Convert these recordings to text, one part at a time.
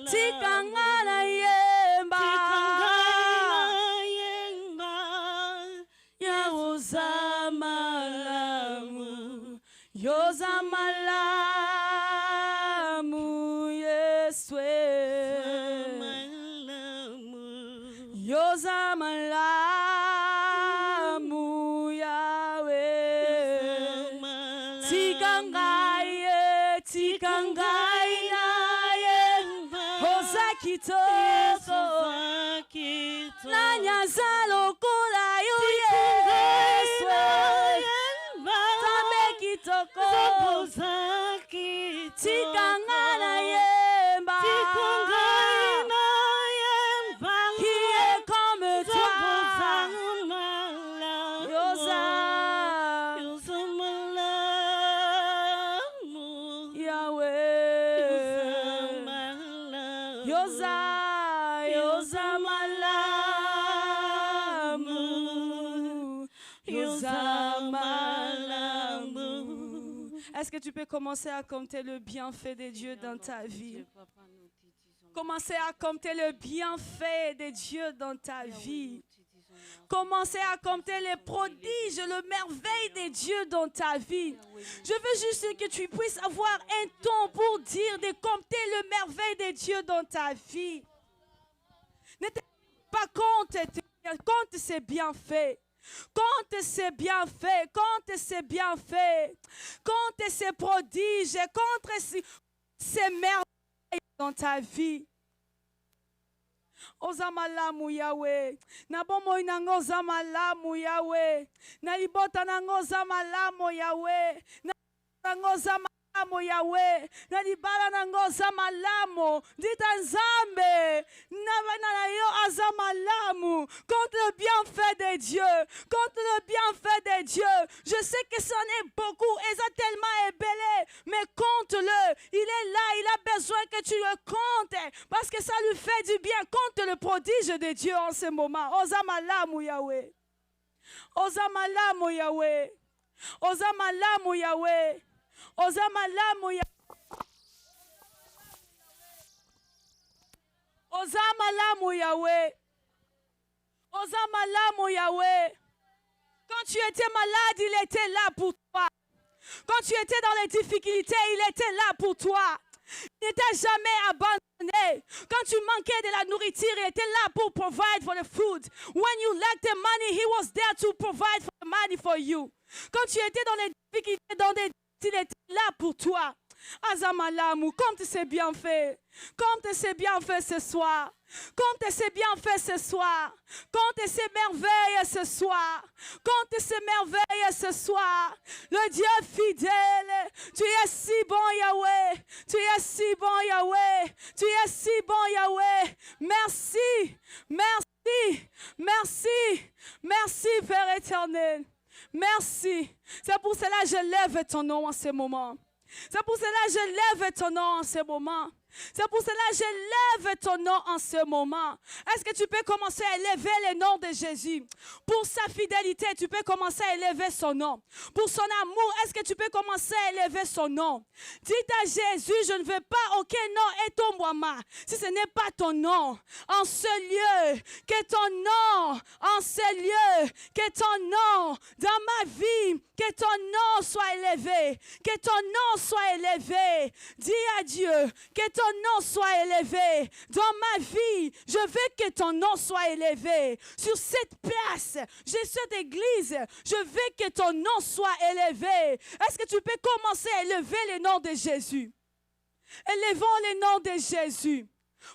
tikangana yemba ya uzamalamu yozamalamu yeswe yozamalamu yawe tikangai naye hosakitoko nanyaza lokola yo yeswe tambe kitoko tikangana yemba qui est comme toi yoza Yahweh yoza malamu yoza malamu. Est-ce que tu peux commencer à compter le bienfait de Dieu dans ta vie? Commencez à compter le bienfait de Dieu dans ta vie. Commencez à compter les prodiges, le merveille de Dieu dans ta vie. Je veux juste que tu puisses avoir un temps pour dire, de compter le merveille de Dieu dans ta vie. Ne te pas compte ses bienfaits. Compte ses bienfaits, compte ses bienfaits, compte ses prodiges, compte ses merveilles dans ta vie. Ozamalamu Yahweh, nabomo inango zamalamu Yahweh, nalibota nango zamalamu Yahweh, nango zamalamu Yahweh, nalibala nango zamalamu, dita nzambe, nabanayo azamalamu. Contre le bienfait de Dieu, contre le bienfait de Dieu, je sais que c'en est beaucoup et ça tellement est belé, mais compte-le, il est là, il a besoin que tu le comptes, parce que ça lui fait du bien. Compte le prodige de Dieu en ce moment. Ozamalamu Yahweh, Ozamalamu Yahweh, Ozamalamu Yahweh, Ozamalamu Yahweh, Ozamalamu Yahweh, Ozamalamu Yahweh. Quand tu étais malade, il était là pour toi. Quand tu étais dans les difficultés, il était là pour toi. Il n'était jamais abandonné. Quand tu manquais de la nourriture, il était là pour provide for the food. When you lacked the money, he was there to provide for the money for you. Quand tu étais dans les difficultés, il était là pour toi. Azamalamu, compte ses bienfaits. Compte ses bienfaits ce soir. Compte ses bienfaits ce soir. Compte ses merveilles ce soir. Compte ses merveilles ce soir. Le Dieu fidèle. Tu es si bon Yahweh. Tu es si bon Yahweh. Tu es si bon Yahweh. Merci. Merci. Merci. Merci Père éternel. Merci. C'est pour cela que je lève ton nom en ce moment. C'est pour cela que je lève ton nom en ce moment. C'est pour cela que je lève ton nom en ce moment. Est-ce que tu peux commencer à élever le nom de Jésus? Pour sa fidélité, tu peux commencer à élever son nom. Pour son amour, est-ce que tu peux commencer à élever son nom? Dites à Jésus, je ne veux pas aucun nom et ton moi. Si ce n'est pas ton nom, en ce lieu, que ton nom, en ce lieu, que ton nom, dans ma vie, que ton nom soit élevé. Que ton nom soit élevé. Dis à Dieu, que ton nom soit élevé. Dans ma vie, je veux que ton nom soit élevé. Sur cette place, j'ai cette église, je veux que ton nom soit élevé. Est-ce que tu peux commencer à élever le nom de Jésus? Élevons le nom de Jésus.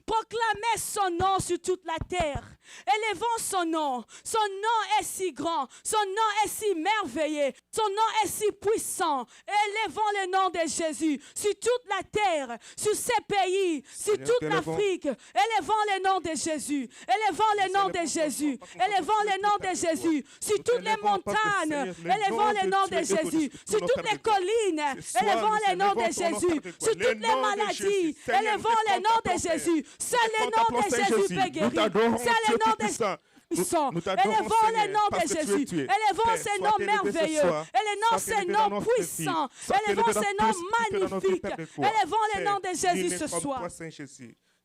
Proclamez son nom sur toute la terre. Élevons son nom. Son nom est si grand. Son nom est si merveilleux. Son nom est si puissant. Élevons le nom de Jésus sur toute la terre, sur ces pays, sur toute l'Afrique. Élevons le nom de Jésus. Élevons le nom de Jésus. Élevons le nom de Jésus sur toutes les montagnes. Élevons le nom de Jésus sur toutes les collines. Élevons le nom de Jésus sur toutes les maladies. Élevons le nom de Jésus. C'est le nom de Jésus peut guérir. C'est le nom de Jésus. Élevons le nom de Jésus. Élevons ce nom merveilleux. Élevons ce nom puissant. Élevons ce nom magnifique. Élevons le nom de Jésus ce soir.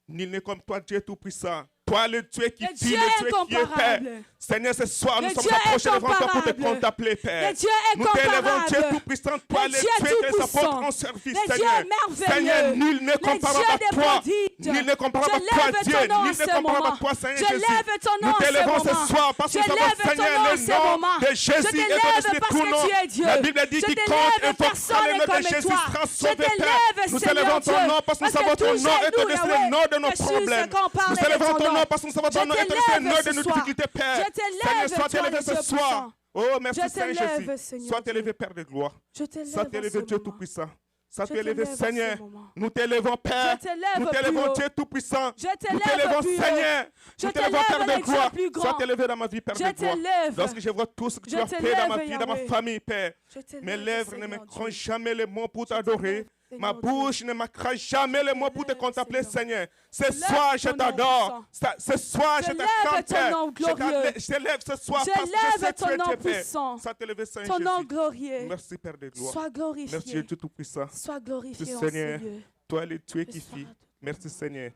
Nul n'est comme toi, Dieu Tout-Puissant. Toi, le Dieu qui Le vit, Dieu le Dieu qui est Père. incomparable. Seigneur, ce soir, nous Le sommes Dieu approchés devant toi pour te incomparable. contempler, Père. Le Dieu Nous t'élèvons, Dieu incomparable. Tout-Puissant, toi, Le le Dieu Dieu que les tout-puissant. apôtres ont servi, Le Dieu Seigneur. merveilleux. Seigneur, nul n'est Le comparable Dieu à des toi. prodiges. Nul n'est comparable Je à toi, lève Dieu. ton nom en Nul n'est ce comparable à moment. toi, Seigneur Je Jésus. lève ton nom Nous en ce t'élèvons ce moment. soir parce que Je nous avons, lève ton Seigneur, nom en le ce nom moment. de Je Jésus et de t'élève l'Esprit parce tout que nom. tu es Dieu. La Bible dit Je quiconque t'élève, invoquera personne le n'est nom de comme Jésus toi. sera Je sauvé, Père. t'élève, Nous Seigneur élevons ton Dieu. nom parce que nous Parce savons que ton tout nom chez et te nous, laisser Yahweh, le nom de nos je suis problèmes. qu'on parle Nous de élevons ton ton nom nom. parce que nous savons Je ton nom et te laisser le nom t'élève de ce nos soir. difficultés, Père. Je t'élève, Seigneur, sois toi, élevé le ce Dieu soir. puissant. Oh, merci Je Seigneur t'élève, Jésus. Seigneur Sois Dieu. élevé, Père de gloire. Je t'élève Sois en élevé, ce Dieu moment. Tout-Puissant. Sois Je élevé, t'élève en ce Seigneur. moment. Nous t'élèvons, Père. Je t'élève Nous plus t'élèvons, haut. Dieu Tout-Puissant. Je Nous t'élève t'élèvons, plus haut. Seigneur. Je Nous t'élèvons, t'élève, Père le de Dieu gloire. plus grand. Sois élevé dans ma vie, Père Je de gloire. t'élève. Lorsque je vois tout ce que tu Je as fait dans ma t'élève, vie, dans ma Yahweh. famille, Père. Je t'élève, Mes lèvres ne Seigneur m'écront Dieu. jamais les mots pour Je t'élève, t'adorer. Ma Seigneur Dieu. bouche ne m'accroche jamais les mots pour te t'élève, contempler, Seigneur. Seigneur. Ce soir, je ton nom t'adore. Ce soir, je Je te lève chante, ton Père. nom glorieux. Je t'élève ce soir Je parce que je sais lève que tu es ton nom Dieu, Père. puissant. Sois élevé, Seigneur Ton nom Jésus. glorieux. Merci, Père de gloire. Sois glorifié. Merci, Dieu Tout-Puissant. Sois glorifié en Seigneur, ce lieu. toi, le Dieu Le qui soir fit. de ton Merci, nom. Seigneur.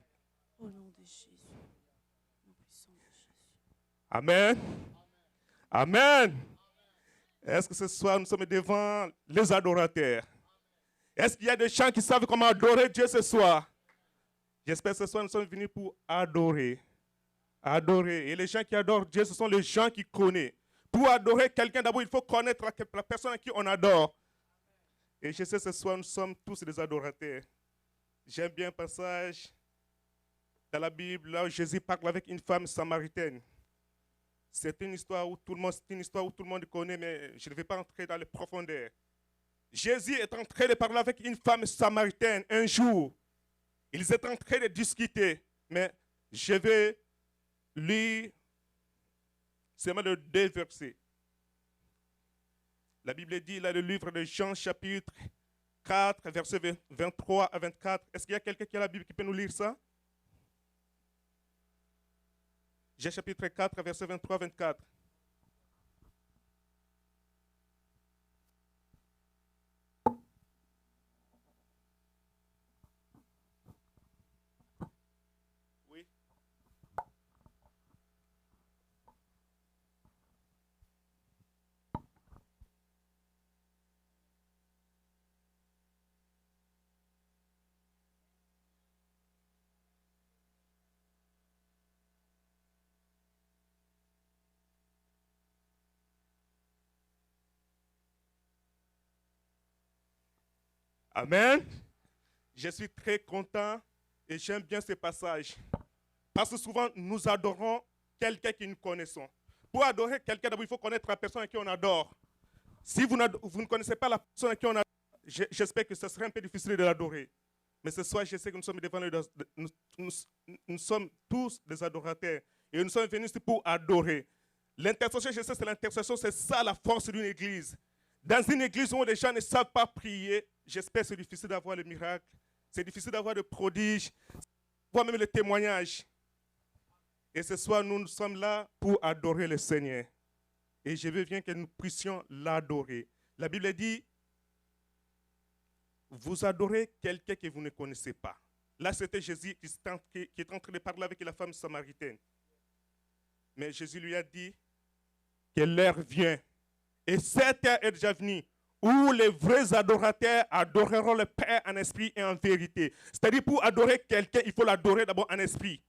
Au nom de Jésus. Au nom puissant de Jésus. Amen. Amen. Est-ce que ce soir, nous sommes devant les adorateurs? Est-ce qu'il y a des gens qui savent comment adorer Dieu ce soir? J'espère que ce soir, nous sommes venus pour adorer. Adorer. Et les gens qui adorent Dieu, ce sont les gens qui connaissent. Pour adorer quelqu'un, d'abord, il faut connaître la personne à qui on adore. Et je sais que ce soir, nous sommes tous des adorateurs. J'aime bien un passage dans la Bible, là où Jésus parle avec une femme samaritaine. C'est une histoire où tout le monde connaît, mais je ne vais pas entrer dans les profondeurs. Jésus est en train de parler avec une femme samaritaine un jour. Ils étaient en train de discuter, mais je vais lire seulement les 2 versets. La Bible dit, là, le livre de Jean, chapitre 4, versets 23 à 24. Est-ce qu'il y a quelqu'un qui a la Bible qui peut nous lire ça? Jean, chapitre 4, versets 23 à 24. Oui. Amen. Je suis très content et j'aime bien ce passage. Parce que souvent, nous adorons quelqu'un que nous connaissons. Pour adorer quelqu'un, d'abord, il faut connaître la personne à qui on adore. Si vous ne connaissez pas la personne à qui on adore, j'espère que ce serait un peu difficile de l'adorer. Mais ce soir, je sais que nous sommes devant nous sommes tous des adorateurs. Et nous sommes venus ici pour adorer. L'intercession, je sais, c'est l'intercession, c'est ça la force d'une église. Dans une église où les gens ne savent pas prier, j'espère que c'est difficile d'avoir le miracle. C'est difficile d'avoir le prodige, voire même le témoignage. Et ce soir, nous sommes là pour adorer le Seigneur. Et je veux bien que nous puissions l'adorer. La Bible dit, vous adorez quelqu'un que vous ne connaissez pas. Là, c'était Jésus qui est en train de parler avec la femme samaritaine. Mais Jésus lui a dit que l'heure vient. Et cette heure est déjà venue où les vrais adorateurs adoreront le Père en esprit et en vérité. C'est-à-dire, pour adorer quelqu'un, il faut l'adorer d'abord en esprit.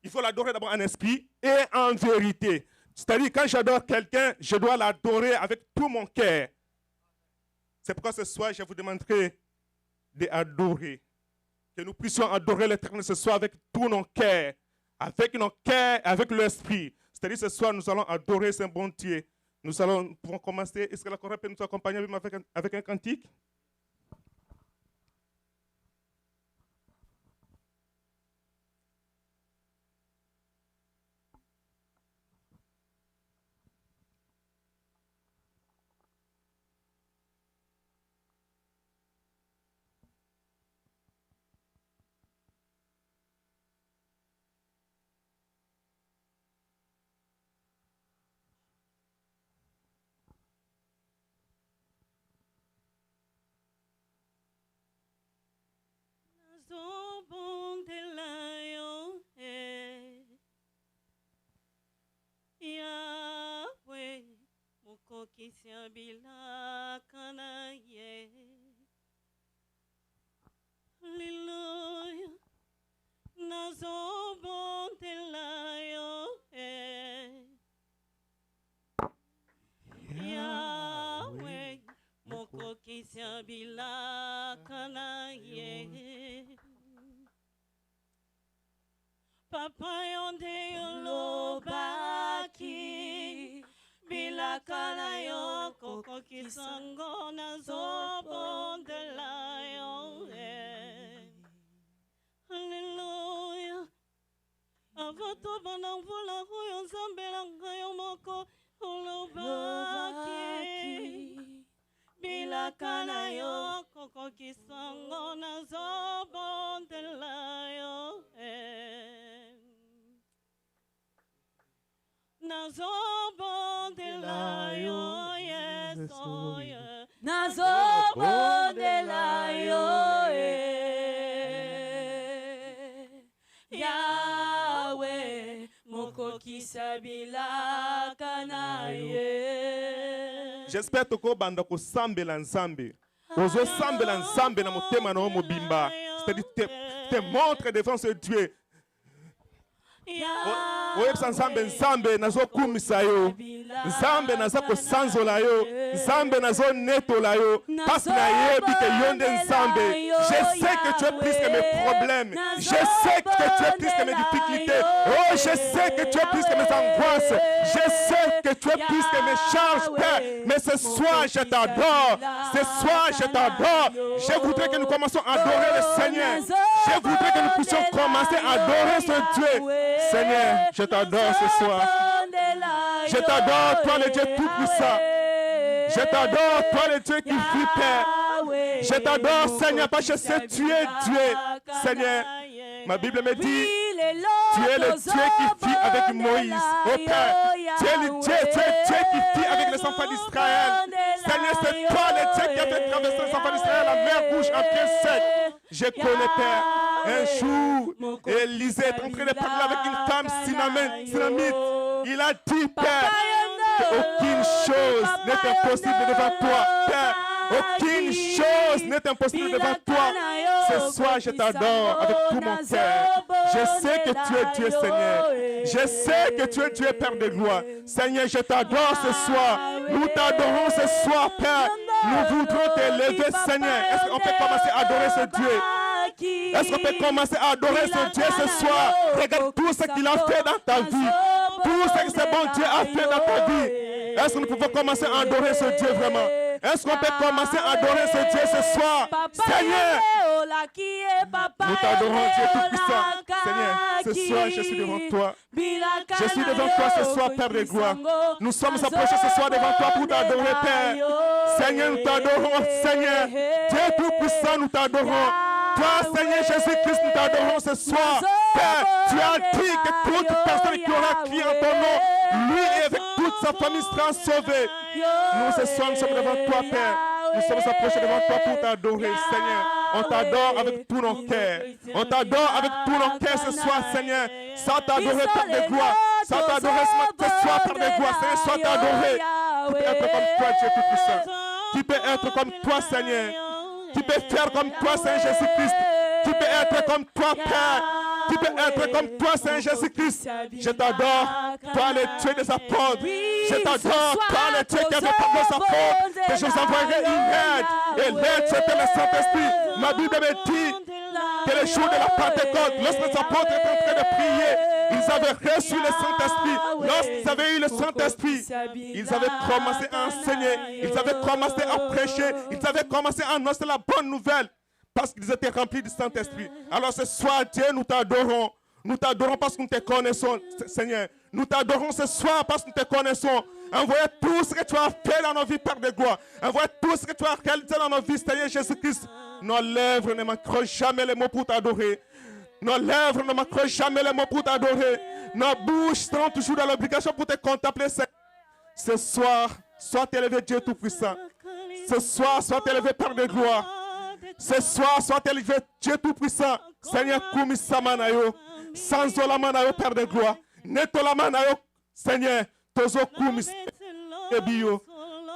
Il faut l'adorer d'abord en esprit et en vérité. C'est-à-dire, quand j'adore quelqu'un, je dois l'adorer avec tout mon cœur. C'est pourquoi ce soir, je vous demanderai d'adorer. Que nous puissions adorer l'Éternel ce soir avec tout nos cœurs, avec l'esprit. C'est-à-dire, ce soir, nous allons adorer ce bon Dieu. Nous pouvons commencer. Est-ce que la chorale peut nous accompagner avec un cantique? Hallelujah. Nazobondelayo, Yahweh, mokoki siabila kanaye. Papa yonde yolobaki, bila kanayo kokoki sango nazobondelayo. Hallelujah. Avato banavula huyo zambela ngayo moko ulobaki. Bila kanayo koko kisango na zobondelayo. Na zobondelayo, yes, oh yeah. Na zobondelayo, Yahweh, mokoki sabila kanaye. J'espère que vous banda ko sambela nzambe. Ozo sambela nzambe na motema na mobimba. C'est-à-dire te montre devant ce Dieu. Oyebisa nzambe nzambe nazokumisa yo, nzambe naza kosanzola yo, nzambe nazonetola yo, parce que nayebi ke yo nde nzambe. Je sais que tu es plus que mes problèmes, je sais que tu es plus que mes difficultés, oh je sais que tu es plus que mes angoisses, je sais que tu es plus que mes charges, Père. Mais ce soir je t'adore, ce soir je t'adore. Je voudrais que nous commencions à adorer le Seigneur, je voudrais que nous puissions commencer à adorer ce Dieu. Seigneur, je t'adore ce soir. Je t'adore, toi le Dieu tout-puissant. Je t'adore, toi le Dieu qui vit, Père. Je t'adore, Seigneur, parce que c'est tu es Dieu. Seigneur, ma Bible me dit, tu es le Dieu qui vit avec Moïse. Oh Père, tu es le Dieu, qui vit avec les enfants d'Israël. Seigneur, c'est toi le Dieu qui a fait traverser les enfants d'Israël la mer rouge en pied sec. Je connais, Père. Un jour, Élisée est en train de parler avec une femme synamite. Il a dit, Père, qu'aucune chose n'est impossible devant toi, Père. Aucune chose n'est impossible devant toi. Ce soir, je t'adore avec tout mon cœur. Je sais que tu es Dieu, Seigneur. Je sais que tu es Dieu, Père de gloire. Seigneur, je t'adore ce soir. Nous t'adorons ce soir, Père. Nous voudrons t'élever, Seigneur. Est-ce qu'on peut commencer à adorer ce Dieu? Est-ce qu'on peut commencer à adorer ce Dieu ce soir? Regarde tout ce qu'il a fait dans ta vie. Tout ce que ce bon Dieu a fait dans ta vie. Est-ce que nous pouvons commencer à adorer ce Dieu vraiment? Est-ce qu'on peut commencer à adorer ce Dieu ce soir? Seigneur, nous t'adorons, Dieu tout-puissant. Seigneur, ce soir, je suis devant toi. Je suis devant toi ce soir, Père de gloire. Nous sommes approchés ce soir devant toi pour t'adorer, Père. Seigneur, nous t'adorons, Seigneur. Dieu tout-puissant, nous t'adorons. Toi, Seigneur Jésus-Christ, nous t'adorons ce soir. Père, tu as dit que toute personne qui aura crié en ton nom, lui et avec toute sa famille sera sauvée. Nous, ce soir, nous sommes devant toi, Père. Nous sommes approchés devant toi pour t'adorer, Seigneur. On t'adore avec tout nos cœurs. On t'adore avec tout nos cœurs ce soir, Seigneur. Sans t'adorer, Père de gloire. Sans t'adorer ce soir, Père de gloire. Seigneur, sois t'adorer. Tu peux être comme toi, Dieu tout-puissant. Tu peux être comme toi, Seigneur. Tu peux faire comme toi, Saint Jésus-Christ. Tu peux être comme toi, Père. Tu peux être comme toi, Saint Jésus-Christ. Je t'adore, toi le Dieu des apôtres. Je t'adore, toi le Dieu qui avait parlé aux apôtres. Que je vous envoierai une aide. Et l'aide, c'était le Saint-Esprit. Ma Bible me dit que le jour de la Pentecôte, lorsque les apôtres étaient en train de prier, ils avaient reçu le Saint-Esprit. Lorsqu'ils avaient eu le Saint-Esprit, ils avaient commencé à enseigner, ils avaient commencé à prêcher, ils avaient commencé à annoncer la bonne nouvelle parce qu'ils étaient remplis du Saint-Esprit. Alors ce soir, Dieu, nous t'adorons. Nous t'adorons parce que nous te connaissons, Seigneur. Nous t'adorons ce soir parce que nous te connaissons. Envoie tout ce que tu as fait dans nos vies, Père de gloire. Envoie tout ce que tu as réalisé dans nos vies, Seigneur Jésus-Christ. Nos lèvres ne manqueront jamais les mots pour t'adorer. Nos lèvres ne manqueront jamais les mots pour t'adorer. Nos bouches seront toujours dans l'obligation pour te contempler, Seigneur. Ce soir, sois élevé, Dieu Tout-Puissant. Ce soir, sois élevé, Père de gloire. Ce soir, sois élevé, Dieu Tout-Puissant. Seigneur, Kumisamanayo. Sans Olamanayo, Père de gloire. Netolamanayo, Seigneur. Tozo Kumis Ebio.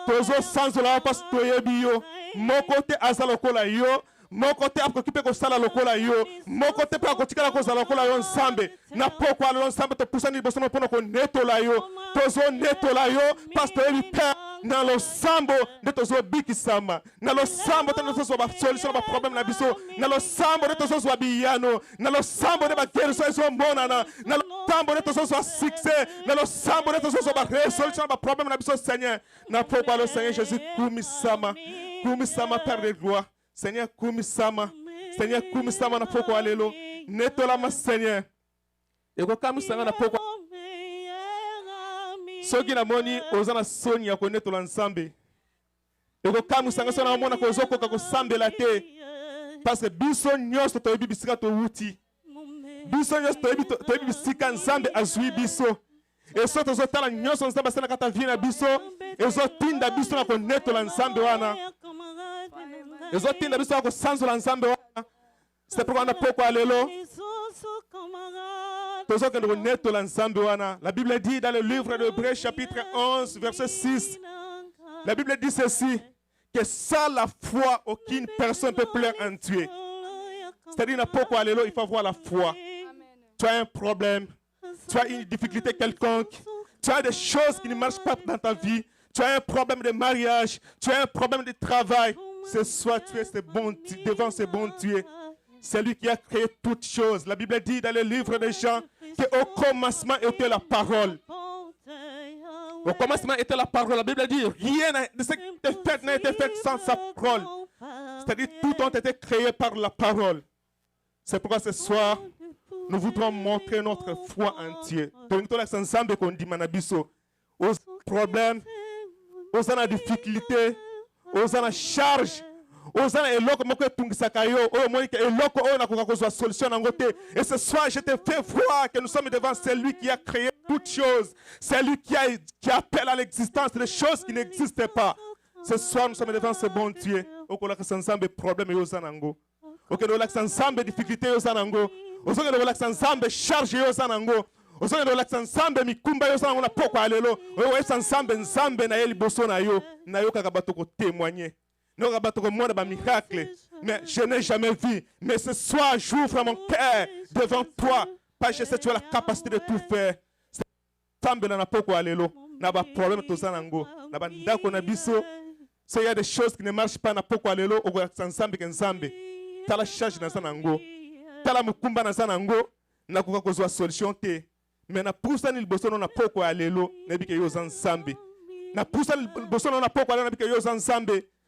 tozo sanzola parce que toyebi yo moko te aza lokola yo moko te akokipe kosala lokola yo moko te mpe akotikala kozala lokola yo nzambe na pokwa lelo nzambe topusani liboso no mpona konetola yo tozonetola yo parce que toyebi père na losambo nde tozobikisama na losambo te nde tozozwa basolution na baproblème na biso na losambo nde tozozwa biyano na losambo nde baguérison ezomonana na losambo nde tozozwa succès na losambo nde tozozwa baresolution na baproblème na biso seigneur na pokwa lo seigneur jésus kumisama père de gloire Seigneur, kumisama. Seigneur, kumisama na poko alelo. Netola ma Seigneur. Eko kamisanga na poko. Soki na moni ozana soni ya konetola nsambe. Eko kamisanga sona mona ko zoko ka ko sambela te. Parce que biso nyos to yebi bisika to wuti. Biso nyos to yebi bisika nsambe azui biso. Eso to zotala nyos nsambe sana kata vina biso. Ezo tinda biso na konetola nsambe wana. C'est pourquoi on a pourquoi allélo. La Bible dit dans le livre de Hébreux chapitre 11 verset 6. La Bible dit ceci, que sans la foi aucune personne ne peut plaire en Dieu. C'est-à-dire pourquoi allélo, il faut avoir la foi. Tu as un problème, tu as une difficulté quelconque, tu as des choses qui ne marchent pas dans ta vie, tu as un problème de mariage, tu as un problème de travail. Ce soir, tu es devant ce bon Dieu. C'est lui qui a créé toutes choses. La Bible dit dans le livre de Jean qu'au commencement était la parole. Au commencement était la parole. La Bible dit rien de ce qui était fait n'a été fait sans sa parole. C'est-à-dire tout ont été créés par la parole. C'est pourquoi ce soir, nous voudrons montrer notre foi en Dieu. Aux problèmes, aux difficultés, aux charges, aux eloko moko etungisaka yo oyo monika eloko oyo nakoka kozwa solution nango te. Et ce soir je te fais voir que nous sommes devant celui qui a créé toutes choses, celui qui appelle à l'existence des choses qui n'existent pas. Ce soir nous sommes devant ce bon Dieu. Okolaka ensemble problème yo zanango, okolaka ensemble difficulté yo zanango, okolaka ensemble charge yo zanango, okolaka ensemble mikumba yo zanango na poko alelo oyo ensemble nzambe na yeli boso na yo kaka bato ko témoigner. Mais je n'ai jamais vu. Mais ce soir, j'ouvre mon cœur devant toi. Parce que je sais que tu as la capacité de tout faire. S'il y a des choses qui ne marchent pas,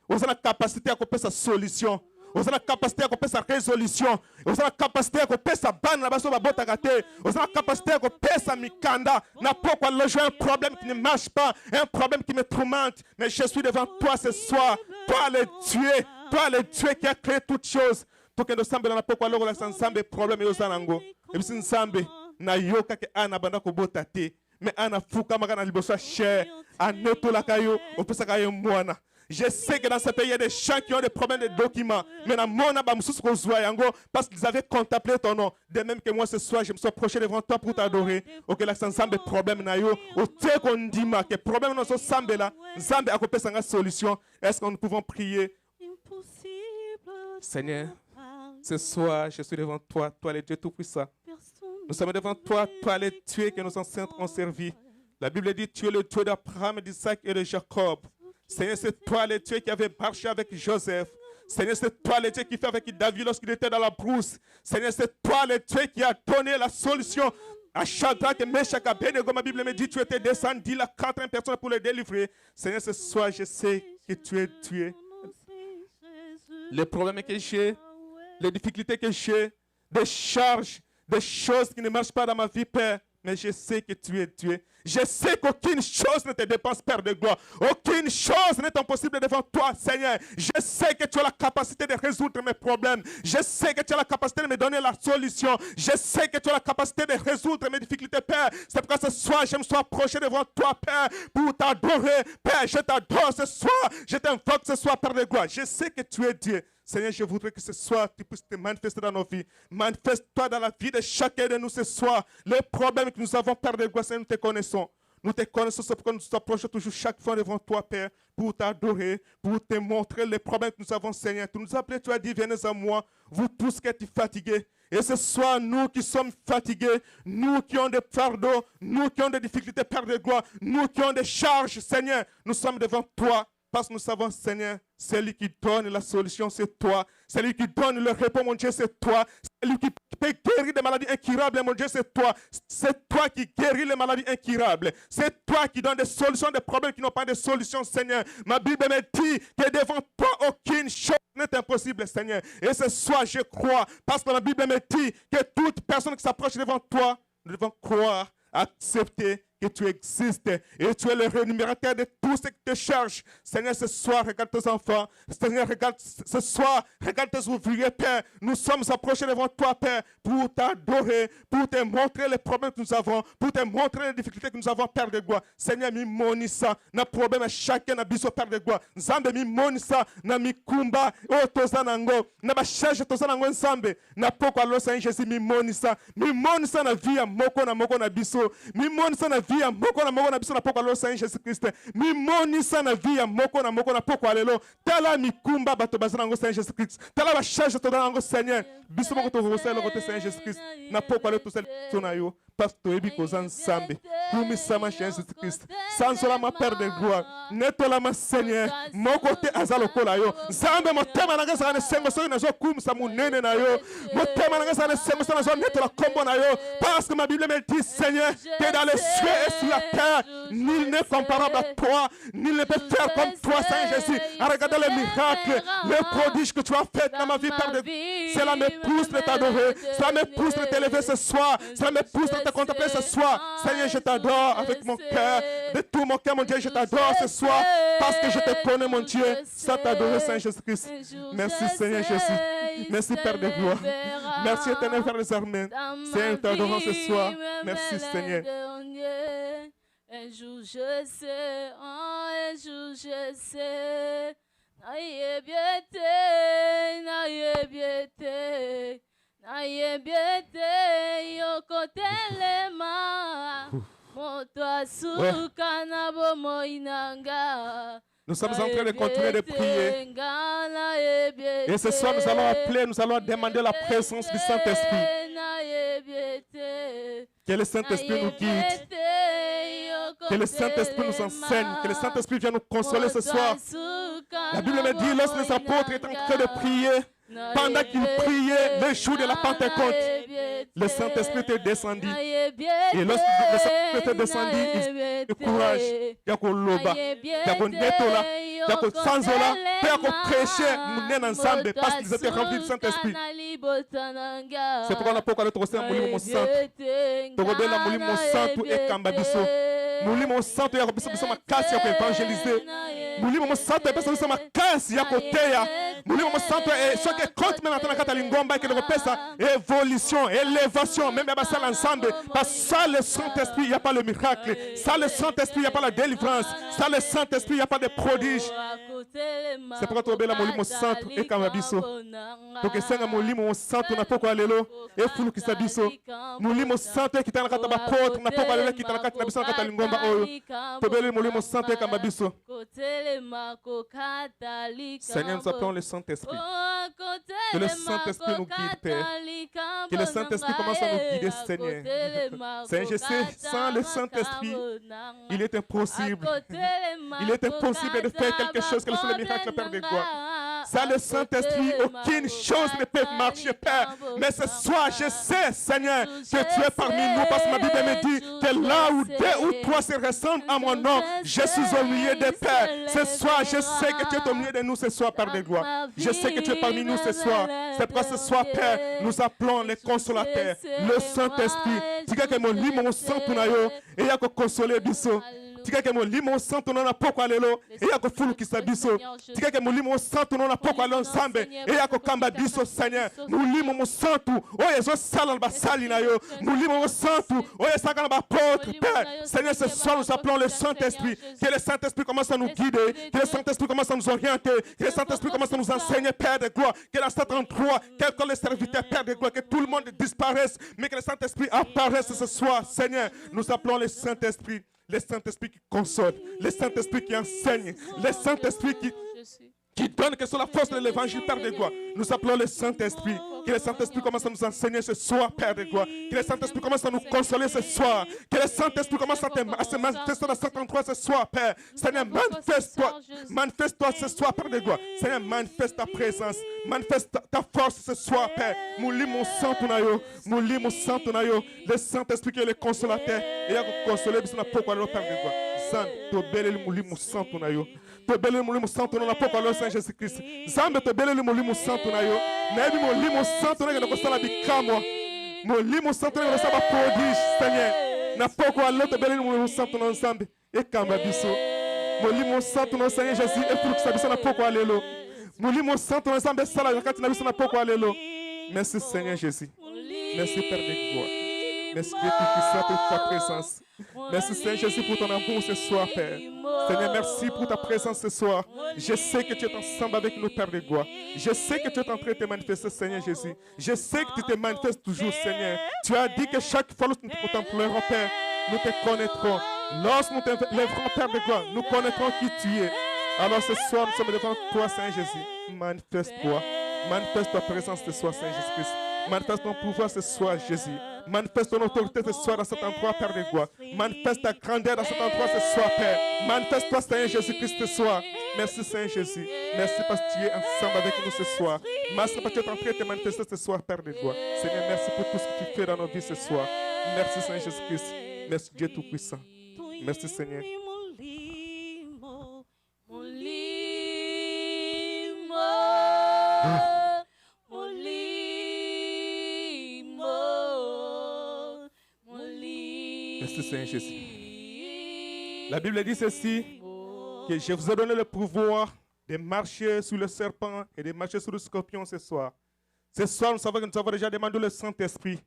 vous avez la capacité à couper sa solution. Vous avez la capacité à couper sa résolution. Vous avez la capacité à couper sa banne. Vous avez la capacité à couper sa mikanda. N'a pas quoi j'ai un problème qui ne marche pas. Un problème qui me tourmente. Mais je suis devant toi ce soir. Toi le Dieu. Toi le Dieu qui a créé toutes choses. Pour que nous semble n'a pas quoi l'on ensemble problème et aux anango. Et puis ensemble na yoka ke ana banda ko botate. Mais ana fuka magana libosa cher. Aneto la kayo. Opesa kayo mwana. Je sais que dans ce pays, il y a des gens qui ont des problèmes de documents. Mais dans mon parce qu'ils avaient contemplé ton nom. De même que moi ce soir, je me suis approché devant toi pour t'adorer. Ok, là, c'est ensemble des problèmes. Au thé qu'on dit, que les problèmes dans ce sambe là, sambe a coupé sa solution. Est-ce que nous pouvons prier? Seigneur, ce soir, je suis devant toi, toi le Dieu Tout-Puissant. Nous sommes devant toi, toi le Dieu que nos ancêtres ont servi. La Bible dit, tu es le Dieu d'Abraham, d'Isaac et de Jacob. Seigneur, c'est toi le Dieu qui avait marché avec Joseph. Seigneur, c'est toi le Dieu qui fait avec David lorsqu'il était dans la brousse. Seigneur, c'est toi le Dieu qui a donné la solution à Shadrach et Meshach et Abednego. Ma Bible me dit, tu étais descendu là 80 personnes pour les délivrer. Seigneur, ce soir, je sais que tu es Dieu. Les problèmes que j'ai, les difficultés que j'ai, des charges, des choses qui ne marchent pas dans ma vie, Père. Mais je sais que tu es Dieu. Je sais qu'aucune chose ne te dépense, Père de gloire. Aucune chose n'est impossible devant toi, Seigneur. Je sais que tu as la capacité de résoudre mes problèmes. Je sais que tu as la capacité de me donner la solution. Je sais que tu as la capacité de résoudre mes difficultés, Père. C'est pourquoi ce soir, je me suis approché devant toi, Père, pour t'adorer. Père, je t'adore ce soir. Je t'invoque ce soir, Père de gloire. Je sais que tu es Dieu. Seigneur, je voudrais que ce soir, tu puisses te manifester dans nos vies. Manifeste-toi dans la vie de chacun de nous ce soir. Les problèmes que nous avons, Père de gloire, Seigneur, nous te connaissons. Nous te connaissons, c'est pourquoi nous nous approchons toujours chaque fois devant toi, Père, pour t'adorer, pour te montrer les problèmes que nous avons, Seigneur. Tu nous as appelés, tu as dit, venez à moi, vous tous qui êtes fatigués. Et ce soir, nous qui sommes fatigués, nous qui avons des fardeaux, nous qui avons des difficultés, Père de gloire, nous qui avons des charges, Seigneur, nous sommes devant toi. Parce que nous savons, Seigneur, celui qui donne la solution, c'est toi. Celui qui donne le repos, mon Dieu, c'est toi. Celui qui peut guérir des maladies incurables, mon Dieu, c'est toi. C'est toi qui guéris les maladies incurables. C'est toi qui donne des solutions des problèmes qui n'ont pas de solution, Seigneur. Ma Bible me dit que devant toi, aucune chose n'est impossible, Seigneur. Et ce soir, je crois, parce que ma Bible me dit que toute personne qui s'approche devant toi, nous devons croire, accepter que tu existes et tu es le rémunérateur de tout ce qui te cherche. Seigneur, ce soir, regarde tes enfants. Seigneur, regarde ce soir, regarde tes ouvriers, Père. Nous sommes approchés devant toi, Père, pour t'adorer, pour te montrer les problèmes que nous avons, pour te montrer les difficultés que nous avons, Père de gloire. Seigneur, mi monisa, na problème chacun na biso, Père de gloire. Nzambe mi monisa, na mikumba, o tozanango, na bashage tozanango nzambe, na poko alo Seigneur Jésus mi monisa na via moko na biso, mi monisa na via moko na biso na poko alo Seigneur Jésus Christ, mi monisa na via moko na poko alelo, tala mikumba bato bazanango Seigneur Jésus Christ, tala bashage tozanango Seigneur, biso moko to rosa lo kote Seigneur Jésus Christ, na poko alo to sel tonayo. Parce que tu es kozan sambe, pour mi sama Jésus Christ, sans cela ma Père de gloire, netola ma Seigneur, mon côté azalo kola yo, sambe mo tema nanga sa ne sembo so na zo kum sa munene na yo, mo tema nanga sa ne sembo so na zo netola kombo na yo, parce que ma Bible me dit Seigneur, que dans les cieux et sur la terre, nul n'est comparable à toi, nul ne peut faire comme toi Seigneur Jésus. Regarde les miracles, les prodiges que tu as fait dans ma vie Père de Dieu, cela me pousse de t'adorer, cela me pousse de t'élever ce soir, cela me pousse de te contempler ce soir. Seigneur, je t'adore avec mon cœur, de tout mon cœur, mon Dieu, je t'adore ce soir, parce que je te connais, mon Dieu, sans t'adorer, Seigneur Jésus-Christ. Merci, Seigneur Jésus. Merci, Père de gloire. Merci, éternel Père des armées. Seigneur, nous t'adorons ce soir. Merci, Seigneur. Un jour je sais, un jour je sais, naïe biété, naïe biété, yoko telema, moto asuka na bomo inanga. Nous sommes en train de continuer de prier. Et ce soir, nous allons appeler, nous allons demander la présence du Saint-Esprit. Que le Saint-Esprit nous guide. Que le Saint-Esprit nous enseigne. Que le Saint-Esprit vienne nous consoler ce soir. La Bible me dit, lorsque les apôtres étaient en train de prier, pendant qu'ils priaient le jour de la Pentecôte, le Saint-Esprit était descendu. Et lorsque le Saint-Esprit était descendu, il y a courage, il y a loba, il y a netola, il y a sanzola, il y a prêcher, nous ensemble parce qu'ils étaient remplis du Saint-Esprit. C'est pourquoi on a pourquoi le troisième moulin santo. Togodé la moulin santo et kambabiso. Moulin santo et kabiso biso makasi ya évangéliser. Moulin santo et biso biso makasi ya koteya. Moulin santo et ce qui compte même dans la Catalingomba qui le repère ça évolution, élévation, même à ça l'ensemble. Parce que sans le Saint-Esprit, il n'y a pas le miracle. Sans le Saint-Esprit, il n'y a pas la délivrance. Sans le Saint-Esprit, il n'y a pas de prodige. C'est pourquoi tu as la moulin santo et kamabiso. Donc c'est un moulin santo n'a pas quoi aller là et fulu qui s'abisso. Moulin santo qui t'a la kataba porte n'a pas quoi aller qui t'a la kataba biso la Catalingomba oyo. Tu as le moulin santo et kamabiso. Seigneur, nous appelons le Saint-Esprit. Que le Saint-Esprit nous guide, Père. Que le Saint-Esprit commence à nous guider, Seigneur. Seigneur, je sais, sans le Saint-Esprit, il est impossible. Il est impossible de faire quelque chose que le miracle, Père de gloire. Sans le Saint-Esprit, aucune chose ne peut marcher, Père. Mais ce soir, je sais, Seigneur, que tu es parmi nous, parce que ma Bible me dit que là où deux ou trois se ressemblent à mon nom, je suis au milieu des pères. Ce soir, je sais que tu es au milieu de nous ce soir, Père de gloire. Je sais que tu es parmi nous ce soir. C'est pourquoi ce soir, Père, nous appelons les consolateurs, le Saint-Esprit. Tika que mon lit, mon sang, ton ayo, et il y a que consoler biso. Tika que mon lit, mon sang, ton a pourquoi aller là, et il y a que fulu qui s'abisso. Tika que mon lit, mon sang, ton a pourquoi aller ensemble, et il y a que kamba biso, Seigneur. Nous lit mon sang, tout, oh, ils ont salé le sali na yo. Nous lit mon sang, tout, oh, ils ont salé le Père. Seigneur, ce soir, nous appelons le Saint-Esprit. Que le Saint-Esprit commence à nous guider, que le Saint-Esprit commence à nous orienter, que le Saint-Esprit commence à nous enseigner, Père de gloire. Que dans cet endroit, quel que les serviteurs, Père de gloire, que tout le monde disparaisse, mais que le Saint-Esprit apparaisse ce soir, Seigneur. Nous appelons le Saint-Esprit. le Saint-Esprit qui console, le Saint-Esprit qui enseigne, le Saint-Esprit qui donne que sur la force de l'évangile, Père de gloire. Nous appelons le Saint-Esprit. Que le Saint-Esprit commence à nous enseigner ce soir, Père de gloire. Que le Saint-Esprit commence à nous consoler ce soir. Que le Saint-Esprit commence à se manifester dans cet endroit ce soir, Père. Seigneur, manifeste-toi ce soir, Père de gloire. Seigneur, manifeste ta présence. Manifeste ta force ce soir, Père. Mouli mon sang, mouli mon sang, le Saint-Esprit qui est le consolateur. Et il a consolé, mais pourquoi le Père de gloire. Saint, tobele le mouli mon sang, tobele le mouli mon sang, na pourquoi le Saint Jésus-Christ. Zambe tobele le mouli mon sang, Nabi mo limo santo na kosala bikamwa. Mo limo santo na kosala prodige, Seigneur. Na poko aloto bele mo santo na nsambe. E kamba biso. Mo limo santo na Seigneur Jésus e fruit sa biso na poko alelo. Mo limo santo na nsambe sala yakati na biso na poko alelo. Merci Seigneur Jésus. Merci Père de gloire. Merci Dieu Tout-Puissant pour ta présence. Merci Seigneur Jésus pour ton amour ce soir, Père. Seigneur, merci pour ta présence ce soir. Je sais que tu es ensemble avec nous, Père de gloire. Je sais que tu es en train de te manifester, Seigneur Jésus. Je sais que tu te manifestes toujours, Seigneur. Tu as dit que chaque fois que nous te contemplerons, Père, nous te connaîtrons. Lorsque nous te lèverons, Père de gloire, nous connaîtrons qui tu es. Alors ce soir, nous sommes devant toi, Seigneur Jésus. Manifeste-toi. Manifeste ta présence ce soir, Seigneur Jésus-Christ. Manifeste ton pouvoir ce soir, Jésus. Manifeste ton autorité ce soir dans cet endroit, Père de gloire. Manifeste ta grandeur dans cet endroit ce soir, Père. Manifeste-toi, Seigneur Jésus-Christ, ce soir. Merci, Seigneur Jésus. Merci parce que tu es ensemble avec nous ce soir. Merci parce que tu es en train de te manifester ce soir, Père de gloire. Seigneur, merci pour tout ce que tu fais dans nos vies ce soir. Merci, Seigneur Jésus-Christ. Merci, Dieu Tout-Puissant. Merci, Seigneur. Merci Seigneur Jésus. La Bible dit ceci, que je vous ai donné le pouvoir de marcher sur le serpent et de marcher sur le scorpion ce soir. Ce soir, nous savons que nous avons déjà demandé le Saint-Esprit.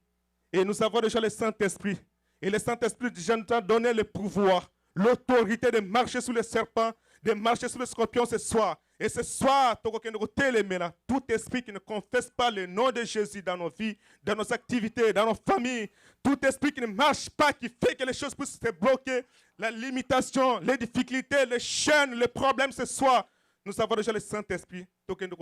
Et nous avons déjà le Saint-Esprit. Et le Saint-Esprit déjà nous a donné le pouvoir, l'autorité de marcher sur le serpent, de marcher sur le scorpion ce soir. Et ce soir, tout esprit qui ne confesse pas le nom de Jésus dans nos vies, dans nos activités, dans nos familles, tout esprit qui ne marche pas, qui fait que les choses puissent se bloquer, la limitation, les difficultés, les chaînes, les problèmes ce soir, nous avons déjà le Saint-Esprit. Donc, nous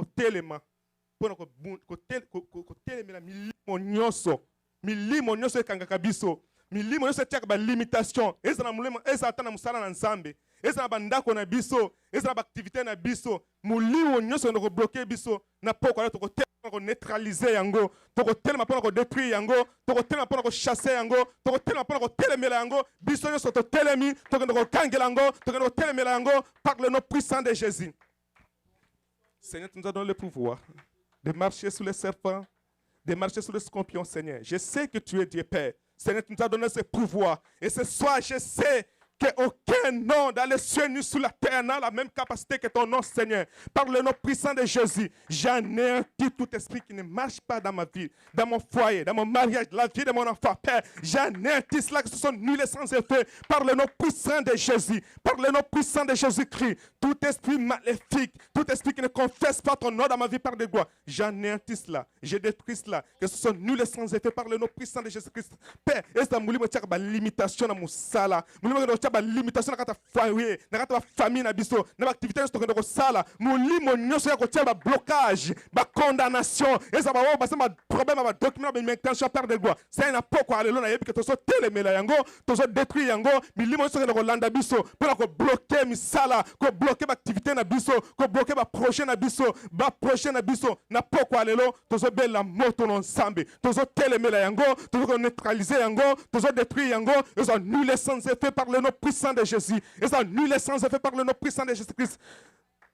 milimo nyonso etiaka balimitation eza na mulimo eza ata na mosala na nzambe eza na bandako na biso eza na baaktivité na biso molimo nyonso na kobloke biso na poko ala tokotelema koneutralize yango tokotelema mpona kodétruire yango tokotelema mpona kochasse yango tokotelema mpona kotelemela yango biso nyonso totelemi tokende kokangela yango tokende kotelemela yango par le nom puissant de Jésus. Seigneur, tu nous as donné le pouvoir de marcher sur les serpents, de marcher sur les scorpions, Seigneur. Je sais que tu es Dieu Père. Seigneur, tu nous as donné ce pouvoir. Et ce soir, je sais qu'aucun nom dans les cieux ni sous la terre n'a la même capacité que ton nom, Seigneur. Par le nom puissant de Jésus, j'anéantis tout esprit qui ne marche pas dans ma vie, dans mon foyer, dans mon mariage, la vie de mon enfant. Père, j'anéantis cela que ce sont nul et sans effet. Par le nom puissant de Jésus, par le nom puissant de Jésus-Christ, tout esprit maléfique, tout esprit qui ne confesse pas ton nom dans ma vie par des gloires, j'anéantis cela, je détruis cela, que ce soit nul et sans effet par le nom puissant de Jésus-Christ. Père, est-ce que tu as une limitation dans mon sala? Ba limitation na kata foyer na kata famille na biso na activité na stokendo ko sala molimo nyonso ya ko tia ba blocage ba condamnation eza ba ba sama problème ba document ba intention perdre de gloire c'est na poko alelo na yebi que to so telemela yango to so détruire yango milimo nyonso ko landa biso pour ko bloquer misala ko bloquer ba activité na biso ko bloquer ba projet na biso na poko alelo to so bela moto non sambe to so telemela yango to so neutraliser yango to so détruire yango eza nul et sans effet par le nom puissant de Jésus. Et ça nul et sans effet par le nom puissant de Jésus-Christ.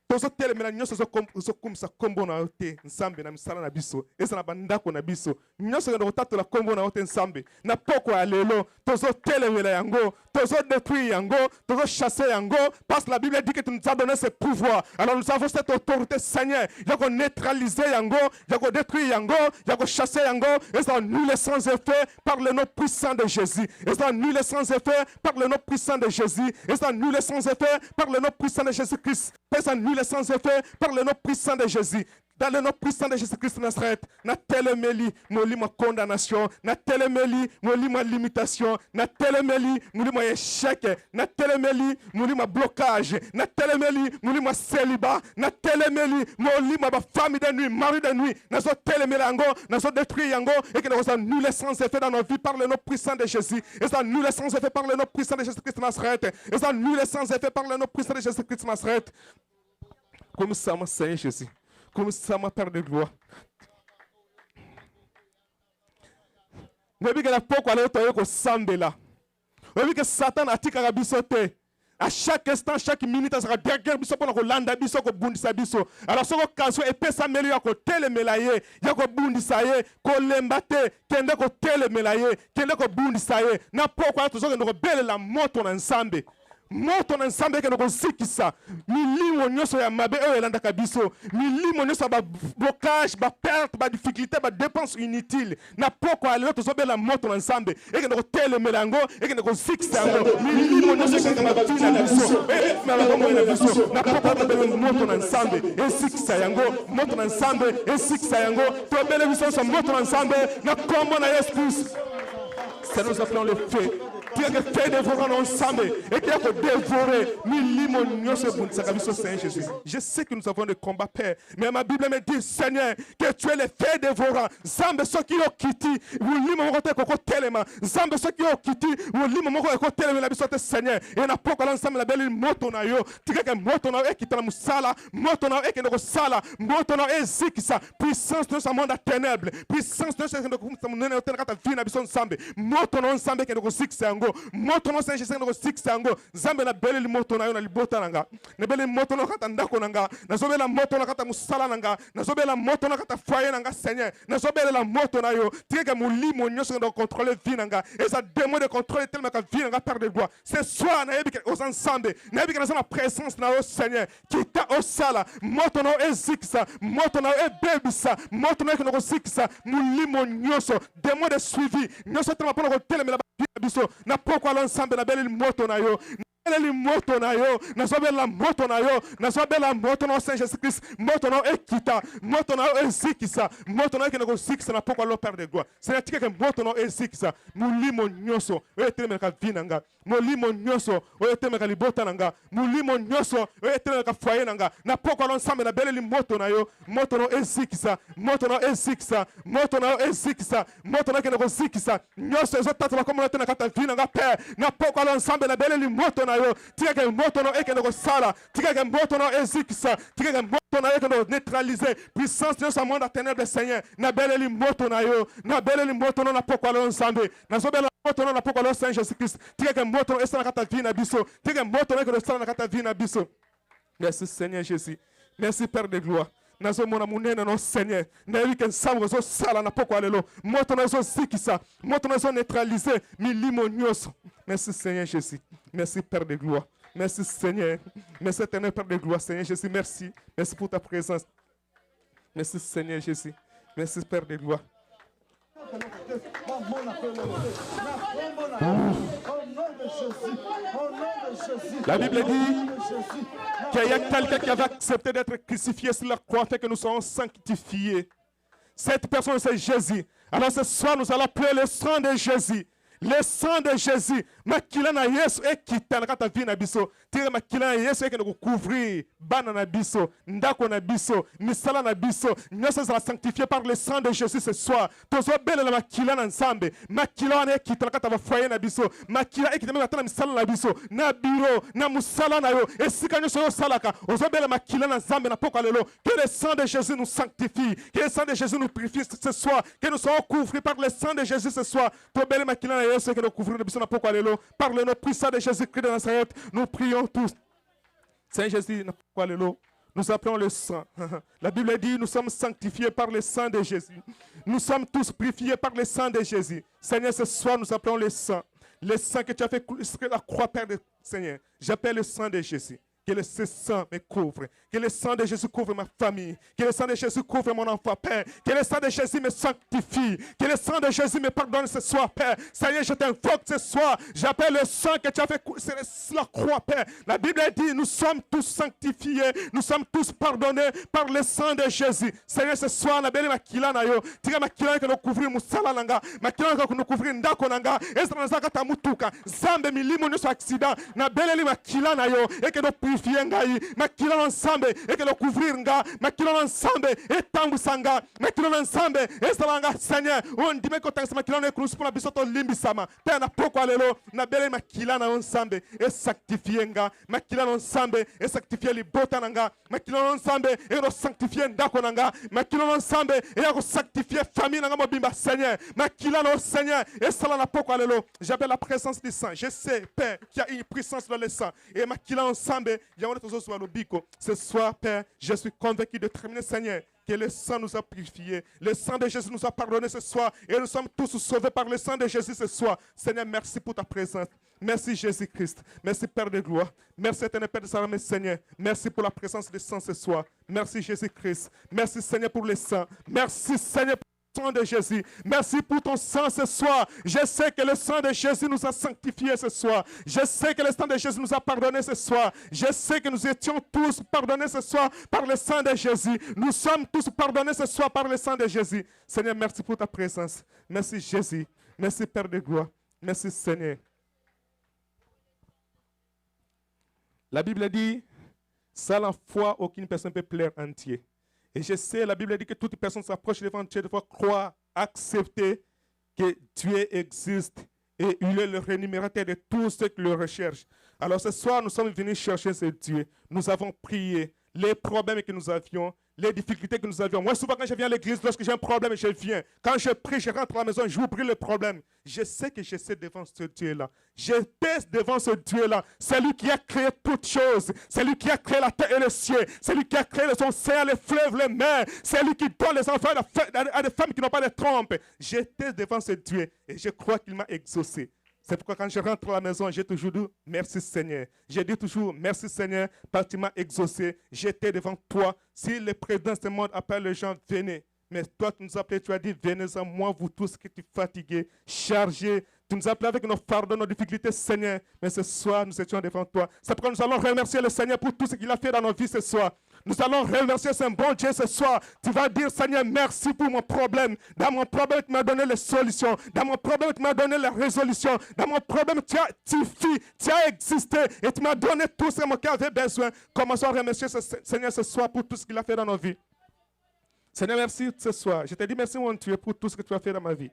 Tozo telemela nyonso zo kumsa kombo na yote nsambe na misala na biso eza na bandako na biso nyonso ndo kotatola kombo na yote nsambe na poko ya lelo tozo telemela yango tozo détruire yango tozo chasser yango parce que la Bible dit que tu nous as donné ce pouvoir. Alors nous avons cette autorité, Seigneur, il faut neutraliser yango, il faut détruire yango, il faut chasser yango et ça nul et sans effet par le nom puissant de Jésus. Et ça nul et sans effet par le nom puissant de Jésus. Et ça nul et sans effet par le nom puissant de Jésus-Christ. Et ça nul et sans effet par le nom puissant de Jésus. dans le nom puissant de Jésus-Christ de Nazareth, na telemeli molimo condamnation, na telemeli molimo limitation, na telemeli molimo échec, na telemeli molimo blocage, na telemeli molimo célibat, na telemeli molimo ba femme de nuit, mari de nuit, na so telemeli yango, na so détruire yango et que nous annule sans effet dans nos vies par le nom puissant de Jésus, et ça annule sans effet par le nom puissant de Jésus-Christ de Nazareth, et ça annule sans effet par le nom puissant de Jésus-Christ de Nazareth. Comme ça, mon Seigneur Jésus. Comme ça, mon Père de gloire. Vous voyez que la porte est sambe là. Vous voyez que Satan a tika bisote. À chaque instant, chaque minute, ça sera derrière biso pour nous landa biso ko bundisa biso. Alors ce occasion épée sa meli ko tele melaye, ya ko bundisa ye, ko lembate, kende ko tele melaye, kende ko bundisa ye. Na pourquoi tout ça que nous belle la moto ensemble. Moto na nsambe ke noko sikisa milimo nyonso ya mabe oyo elandaka biso milimo nyonso ba blocage ba perte ba difficulté ba dépense inutile na poko alelo tozobela moto na nsambe eke noko telemela yango eke noko sikisa yango milimo nyonso ekaka mabina na biso na bango na biso na poko tobela moto na nsambe esikisa yango moto na nsambe esikisa yango tobela biso so moto na nsambe na kombo na Yesu Christ. C'est nous appelons le feu. Qui a fait dévorer ensemble et qui a dévoré Seigneur Jésus. Je sais que nous avons des combats, Père, mais ma Bible me dit, Seigneur, que tu es le feu dévorant. Zambe ceux qui ont quitté, vous l'immo côté koko telema. Zambe ceux qui ont quitté, vous l'immo côté telema la bisote Seigneur. Et na poko l'ensemble la belle moto na yo. Tika que moto na e kitana musala, moto na e que no sala, moto na e zikisa. Puissance de ce monde à ténèbres, puissance de ce monde na kata vie na biso ensemble. Moto na ensemble que no zikisa. Moto no Saint Jésus no six yango zambe na bele moto na yo na libota nanga na bele moto no kata ndako nanga na zobela moto na kata musala nanga na zobela moto na kata foyer nanga Seigneur na zobela la moto na yo tika mulimo nyonso no contrôler vie nanga et ça démon de contrôler tellement que vie nanga perdre de gloire ce soir na yebika aux ensemble na yebika na sa présence na yo Seigneur kita osala moto no ezikisa moto na e bebisa moto na no sikisa mulimo nyonso démon de suivi nyonso tellement pour telemela biso na pourquoi l'ensemble na belle moto na yo na moto na yo na sobela moto na yo na sobela moto na Saint Jésus Christ moto na ekita moto na ezikisa moto na ekene ko sikisa na pourquoi le Père de gloire c'est tika que moto na ezikisa mulimo nyonso o etelema ka vinanga mulimo nyonso o etelema ka libota nanga mulimo nyonso o etelema ka foyer nanga na pourquoi l'ensemble na belle moto na yo moto na ezikisa moto na ezikisa moto na ezikisa moto na ekene ko sikisa nyonso ezotata ba comme na kata vinanga Père na pourquoi l'ensemble na belle moto na yo tika que moto na ekene ko sala tika que moto na ezikisa tika que moto na ekene neutraliser puissance de ce monde à ténèbres Seigneur na belle moto na yo na belle moto na pourquoi l'ensemble na sobela moto na pourquoi le Saint Jésus Christ tika que moto esa na kata vina biso tika que moto na ekene sala na kata vina biso. Merci Seigneur Jésus, merci Père de gloire. Nazo mona munene no Seigneur na weekend sambo zo sala na poko alelo moto na zo sikisa moto na zo neutraliser milimo nyonso. Merci Seigneur Jésus, merci Père de gloire, merci Seigneur, merci éternel Père de gloire Seigneur Jésus, merci pour ta présence, merci Seigneur Jésus, merci Père de gloire. La Bible dit qu'il y a quelqu'un qui avait accepté d'être crucifié sur la croix afin que nous soyons sanctifiés. Cette personne, c'est Jésus. Alors ce soir, nous allons appeler le sang de Jésus. Le sang de Jésus, makila na Yesu ekita na kata vie na biso. Tire makila na Yesu ekende ko couvrir bana na biso, ndako na biso, misala na biso. Nyonso sera sanctifié par le sang de Jésus ce soir. Tozo bele la makila na nsambe. Makila na ekita na kata ba foyer na biso. Makila ekita na tana misala na biso. Na biro, na musala na yo. Esika nyonso yo salaka. Ozo bele makila na nsambe na poko lelo. Que le sang de Jésus nous sanctifie. Que le sang de Jésus nous purifie ce soir. Que nous soyons couverts par le sang de Jésus ce soir. To bele makila na Yesu que nous couvrons de bisona pourquoi lelo par le nom puissant de Jésus-Christ de Nazareth nous prions tous. Saint Jésus pourquoi lelo nous appelons le sang. La Bible dit nous sommes sanctifiés par le sang de Jésus. Nous sommes tous purifiés par le sang de Jésus. Seigneur, ce soir nous appelons le sang que tu as fait couler la croix, Père de Seigneur. J'appelle le sang de Jésus. Que le sang me couvre. Que le sang de Jésus couvre ma famille. Que le sang de Jésus couvre mon enfant, Père. Que le sang de Jésus me sanctifie. Que le sang de Jésus me pardonne ce soir, Père. Seigneur, je t'invoque ce soir. J'appelle le sang que tu as fait couler sur la croix, Père. La Bible dit, nous sommes tous sanctifiés. Nous sommes tous pardonnés par le sang de Jésus. Seigneur, ce soir, la belle makila na yo. Tira makila que nous couvrir musala nanga. Makila que nous couvrir ndako nanga. Ezra nazaka tamutuka. Zambe milimo ne soit accident. Na belle makila na yo. Et que nous purifier ngai. Makila ensemble. Et que nous couvrir nga. Makila ensemble. Et tambu sanga. Makila ensemble. Et salanga Seigneur. On dit que tant que makila ne cruz pour la bisoto limbi sama. Père na pourquoi lelo. Na belle makila na ensemble. Et sanctifier nga. Makila ensemble. Et sanctifier les bota nanga. Makila ensemble. Et nous sanctifier ndako nanga. Makila ensemble. Et nous sanctifier famille nanga mobimba Seigneur. Makila no Seigneur. Et cela na pourquoi lelo. J'appelle la présence du sang. Je sais Père qu'il y a une puissance dans le sang. Et makila ensemble. Ce soir, Père, je suis convaincu de terminer, Seigneur, que le sang nous a purifiés. Le sang de Jésus nous a pardonné ce soir. Et nous sommes tous sauvés par le sang de Jésus ce soir. Seigneur, merci pour ta présence. Merci Jésus-Christ. Merci Père de gloire. Merci éternel Père de Salamé, Seigneur. Merci pour la présence du sang ce soir. Merci Jésus-Christ. Merci Seigneur pour le sang. Merci Seigneur pour le sang de Jésus. Merci pour ton sang ce soir. Je sais que le sang de Jésus nous a sanctifiés ce soir. Je sais que le sang de Jésus nous a pardonnés ce soir. Je sais que nous étions tous pardonnés ce soir par le sang de Jésus. Nous sommes tous pardonnés ce soir par le sang de Jésus. Seigneur, merci pour ta présence. Merci Jésus. Merci Père de gloire. Merci Seigneur. La Bible dit, sans la foi, aucune personne ne peut plaire entier. Et je sais, la Bible dit que toute personne s'approche devant Dieu, doit croire, accepter que Dieu existe et il est le rémunérateur de tous ceux qui le recherchent. Alors ce soir, nous sommes venus chercher ce Dieu. Nous avons prié les problèmes que nous avions, les difficultés que nous avions. Moi, souvent, quand je viens à l'église, lorsque j'ai un problème, je viens. Quand je prie, je rentre à la maison, j'oublie le problème. Je sais que je sais devant ce Dieu-là. Je pèse devant ce Dieu-là. C'est lui qui a créé toutes choses. C'est lui qui a créé la terre et le ciel. C'est lui qui a créé les océans, les fleuves, les mers. C'est lui qui donne les enfants à des femmes qui n'ont pas de trompe. Je pèse devant ce Dieu et je crois qu'il m'a exaucé. C'est pourquoi quand je rentre à la maison, j'ai toujours dit merci Seigneur. J'ai dit toujours merci Seigneur parce que tu m'as exaucé. J'étais devant toi. Si le président de ce monde appelle les gens, venez. Mais toi, tu nous appelais, tu as dit, venez à moi, vous tous qui êtes fatigués, chargés. Tu nous appelais avec nos fardeaux, nos difficultés, Seigneur. Mais ce soir, nous étions devant toi. C'est pourquoi nous allons remercier le Seigneur pour tout ce qu'il a fait dans nos vies ce soir. Nous allons remercier ce bon Dieu ce soir. Tu vas dire, Seigneur, merci pour mon problème. Dans mon problème, tu m'as donné les solutions. Dans mon problème, tu m'as donné la résolution. Dans mon problème, tu as existé et tu m'as donné tout ce que mon cœur avait besoin. Commençons à remercier ce Seigneur ce soir pour tout ce qu'il a fait dans nos vies. Seigneur, merci ce soir. Je te dis merci, mon Dieu, pour tout ce que tu as fait dans ma vie.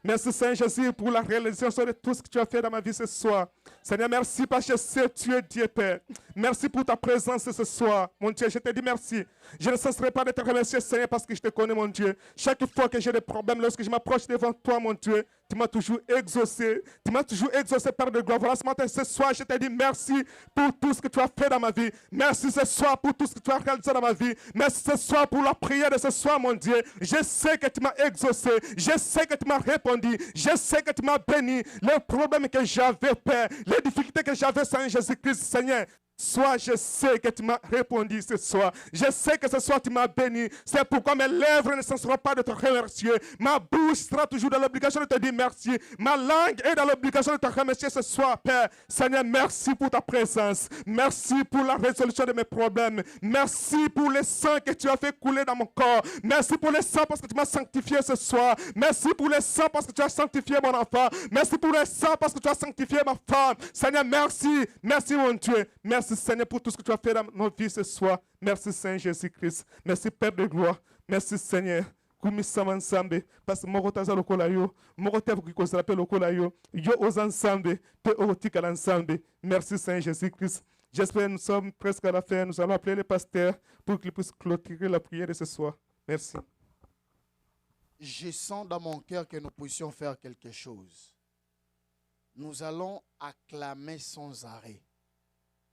Merci, Seigneur Jésus, pour la réalisation de tout ce que tu as fait dans ma vie ce soir. Seigneur, merci parce que je sais que tu es Dieu, Père. Merci pour ta présence ce soir. Mon Dieu, je te dis merci. Je ne cesserai pas de te remercier, Seigneur, parce que je te connais, mon Dieu. Chaque fois que j'ai des problèmes, lorsque je m'approche devant toi, mon Dieu, tu m'as toujours exaucé. Tu m'as toujours exaucé par de gloire. Voilà, ce matin, ce soir, je te dis merci pour tout ce que tu as fait dans ma vie. Merci ce soir pour tout ce que tu as réalisé dans ma vie. Merci ce soir pour la prière de ce soir, mon Dieu. Je sais que tu m'as exaucé. Je sais que tu m'as répondu. Je sais que tu m'as béni. Les problèmes que j'avais, Père, les difficultés que j'avais, Seigneur Jésus-Christ, Seigneur. Soit je sais que tu m'as répondu ce soir. Je sais que ce soir tu m'as béni. C'est pourquoi mes lèvres ne cesseront pas de te remercier. Ma bouche sera toujours dans l'obligation de te dire merci. Ma langue est dans l'obligation de te remercier ce soir, Père. Seigneur, merci pour ta présence. Merci pour la résolution de mes problèmes. Merci pour le sang que tu as fait couler dans mon corps. Merci pour le sang parce que tu m'as sanctifié ce soir. Merci pour le sang parce que tu as sanctifié mon enfant. Merci pour le sang parce que tu as sanctifié ma femme. Seigneur, merci. Merci mon Dieu. Merci Seigneur pour tout ce que tu as fait dans nos vies ce soir. Merci Seigneur Jésus-Christ. Merci Père de gloire. Merci Seigneur. Kumisama ensemble parce que morotaza lokola yo morote kukozala pe lokola yo yo aux ensemble pe otika l'ensemble. Merci Seigneur Jésus-Christ. J'espère que nous sommes presque à la fin. Nous allons appeler les pasteurs pour qu'ils puissent clôturer la prière de ce soir. Merci. Je sens dans mon cœur que nous puissions faire quelque chose. Nous allons acclamer sans arrêt.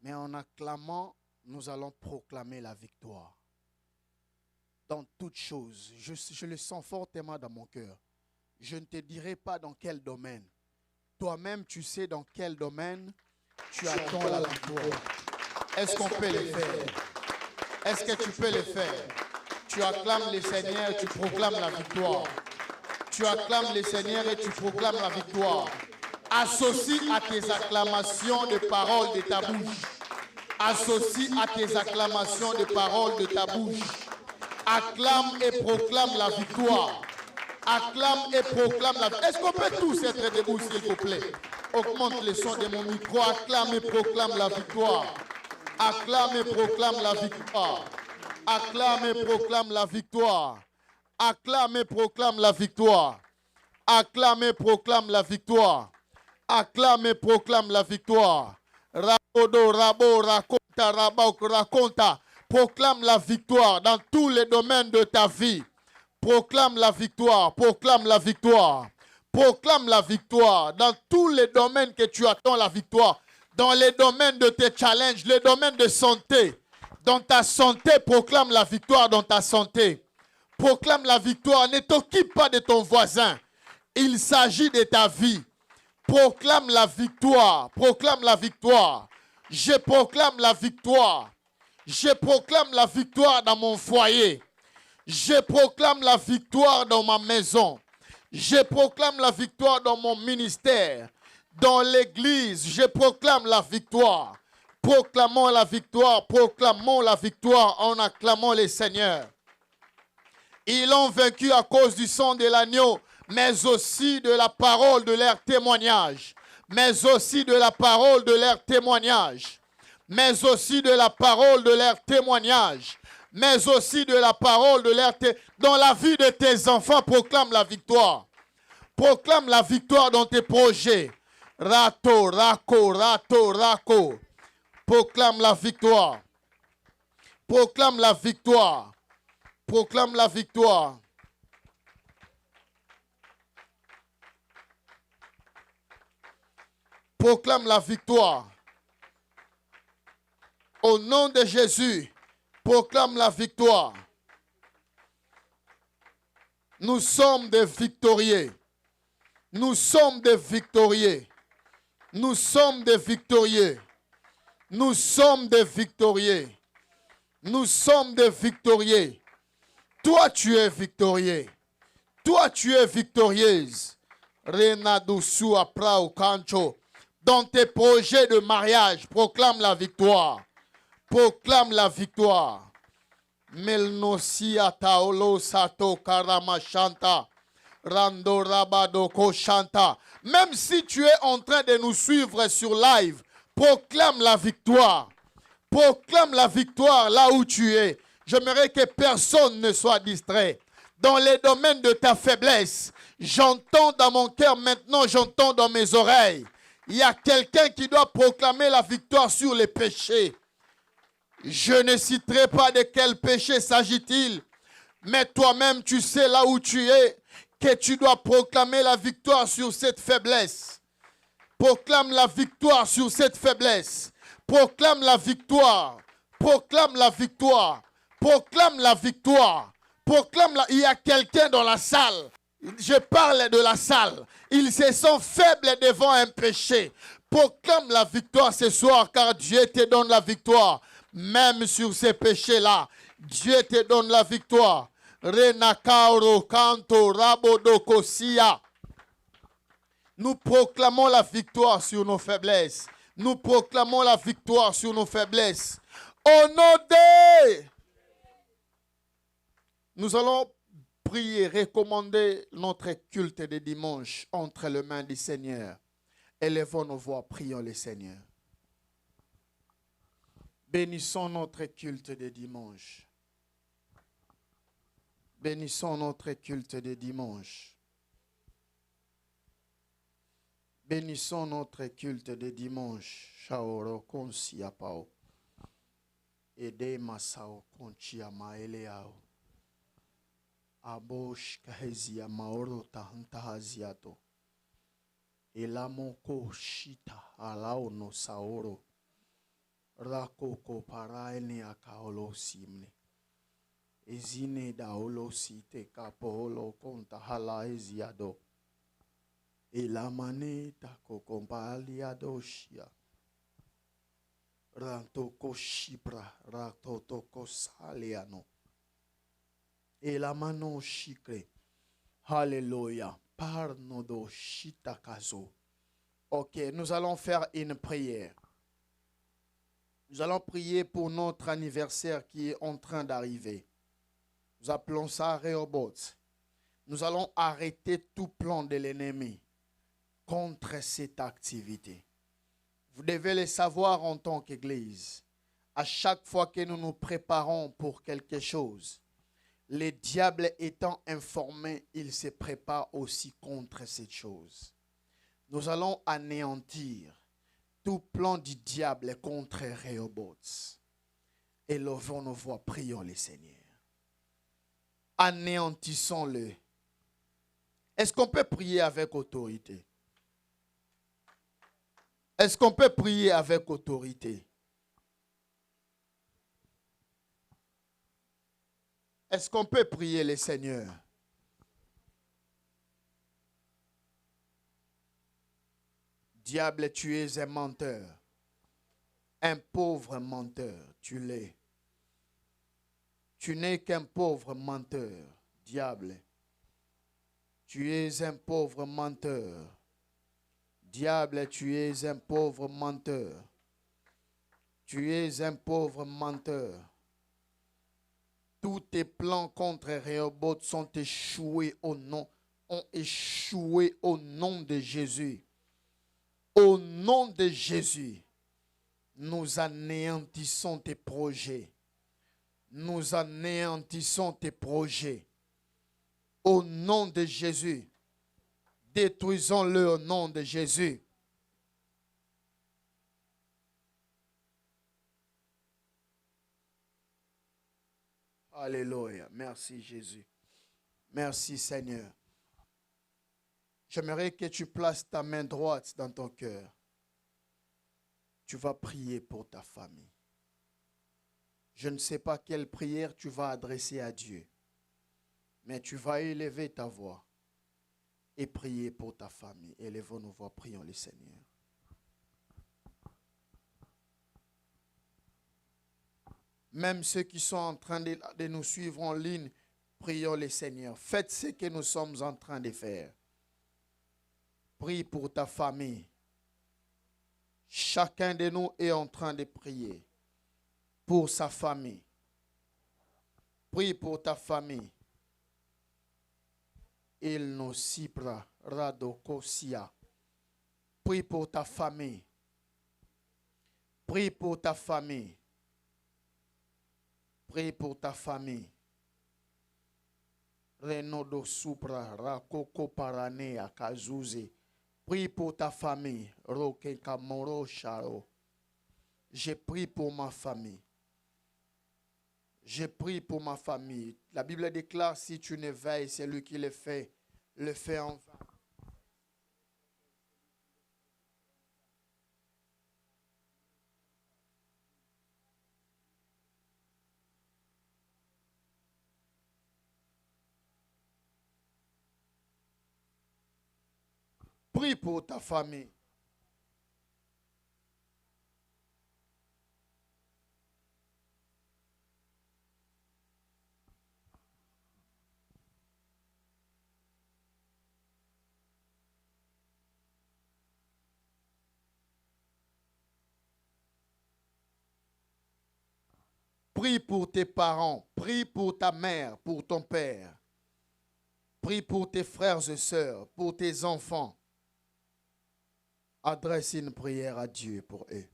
Mais en acclamant, nous allons proclamer la victoire. Dans toutes choses, je le sens fortement dans mon cœur. Je ne te dirai pas dans quel domaine. Toi-même, tu sais dans quel domaine tu attends la victoire. Est-ce qu'on peut le faire? Est-ce que tu peux le faire? Tu acclames le Seigneur, tu proclames la victoire. Tu acclames le Seigneur et tu proclames la victoire. Associe à tes acclamations des paroles de ta bouche. Associe à tes acclamations des paroles de ta bouche. Acclame et proclame la victoire. Acclame et proclame la victoire. Est-ce qu'on peut tous être debout, s'il vous plaît? Augmente le son de mon micro. Acclame et proclame la victoire. Acclame et proclame la victoire. Acclame et proclame la victoire. Acclame et proclame la victoire. Acclame et proclame la victoire. Acclame et proclame la victoire. Rabodo, rabo, raconta, rabok, raconta. Proclame la victoire dans tous les domaines de ta vie. Proclame la victoire, proclame la victoire. Proclame la victoire dans tous les domaines que tu attends la victoire. Dans les domaines de tes challenges, les domaines de santé. Dans ta santé, proclame la victoire dans ta santé. Proclame la victoire. Ne t'occupe pas de ton voisin. Il s'agit de ta vie. Proclame la victoire. Proclame la victoire. Je proclame la victoire. Je proclame la victoire dans mon foyer. Je proclame la victoire dans ma maison. Je proclame la victoire dans mon ministère. Dans l'église, je proclame la victoire. Proclamons la victoire. Proclamons la victoire en acclamant le Seigneur. Ils l'ont vaincu à cause du sang de l'agneau, mais aussi de la parole de leur témoignage. Mais aussi de la parole de leur témoignage. Mais aussi de la parole de leur témoignage. Mais aussi de la parole de leur témoignage. Dans la vie de tes enfants, proclame la victoire. Proclame la victoire dans tes projets. Rato, rako, rato, rako. Proclame la victoire. Proclame la victoire. Proclame la victoire. Proclame la victoire. Au nom de Jésus, proclame la victoire. Nous sommes des victorieux. Nous sommes des victorieux. Nous sommes des victorieux. Nous sommes des victorieux. Nous sommes des victorieux. Toi, tu es victorieux. Toi, tu es victorieuse. Renadoussou apra au cancho. Dans tes projets de mariage, proclame la victoire. Proclame la victoire. Melnosia taolo sato karamashanta. Rando rabado koshanta. Même si tu es en train de nous suivre sur live, proclame la victoire. Proclame la victoire là où tu es. J'aimerais que personne ne soit distrait. Dans les domaines de ta faiblesse, j'entends dans mon cœur maintenant, j'entends dans mes oreilles. Il y a quelqu'un qui doit proclamer la victoire sur les péchés. Je ne citerai pas de quel péché s'agit-il, mais toi-même tu sais là où tu es, que tu dois proclamer la victoire sur cette faiblesse. Proclame la victoire sur cette faiblesse. Proclame la victoire. Proclame la victoire. Proclame la victoire. Proclame la... Il y a quelqu'un dans la salle. Je parle de la salle. Ils se sont faibles devant un péché. Proclame la victoire ce soir car Dieu te donne la victoire. Même sur ces péchés-là, Dieu te donne la victoire. Renakaoro kanto rabodokosia. Nous proclamons la victoire sur nos faiblesses. Nous proclamons la victoire sur nos faiblesses. Au nom de... Nous allons prier, recommander notre culte de dimanche entre les mains du Seigneur. Élevons nos voix, prions le Seigneur. Bénissons notre culte de dimanche. Bénissons notre culte de dimanche. Bénissons notre culte de dimanche. Shaoro konsia pao. Ede masao konchia maeleao. Abosh kahezia maoro tahantahaziato. Elamoko shita alao no saoro. Rakoko paraene akaolo simne. Ezine daolo site kapoolo konta hala eziado. Elamane tako kompaliadoshia. Rantoko Shipra, Ratotoko Saliano. Et la mano shikre. Alléluia. Parnodo Shitakazo. Ok, nous allons faire une prière. Nous allons prier pour notre anniversaire qui est en train d'arriver. Nous appelons ça Rehoboth. Nous allons arrêter tout plan de l'ennemi contre cette activité. Vous devez le savoir en tant qu'Église. À chaque fois que nous nous préparons pour quelque chose, le diable étant informé, il se prépare aussi contre cette chose. Nous allons anéantir tout plan du diable contre Rehoboth. Élevons nos voix, prions le Seigneur. Anéantissons-le. Est-ce qu'on peut prier avec autorité? Est-ce qu'on peut prier avec autorité? Est-ce qu'on peut prier le Seigneur? Diable, tu es un menteur. Un pauvre menteur, tu l'es. Tu n'es qu'un pauvre menteur, diable. Tu es un pauvre menteur. Diable, tu es un pauvre menteur. Tu es un pauvre menteur. Tous tes plans contre Rehoboth sont échoués ont échoué au nom de Jésus. Au nom de Jésus, nous anéantissons tes projets. Nous anéantissons tes projets. Au nom de Jésus, détruisons-le au nom de Jésus. Alléluia. Merci Jésus. Merci Seigneur. J'aimerais que tu places ta main droite dans ton cœur. Tu vas prier pour ta famille. Je ne sais pas quelle prière tu vas adresser à Dieu, mais tu vas élever ta voix et prier pour ta famille. Élevons nos voix, prions le Seigneur. Même ceux qui sont en train de nous suivre en ligne, prions le Seigneur. Faites ce que nous sommes en train de faire. Prie pour ta famille. Chacun de nous est en train de prier pour sa famille. Prie pour ta famille. Il nous sipra radokosia. Prie pour ta famille. Prie pour ta famille. Prie pour ta famille. Renodo supra rakoko parane akazuze. Prie pour ta famille. Roke kamoro sharo. Je prie pour ma famille. Je prie pour ma famille. La Bible déclare, si tu ne veilles, c'est lui qui le fait en vain. Prie pour ta famille. Prie pour tes parents. Prie pour ta mère, pour ton père. Prie pour tes frères et sœurs, pour tes enfants. Adresse une prière à Dieu pour eux.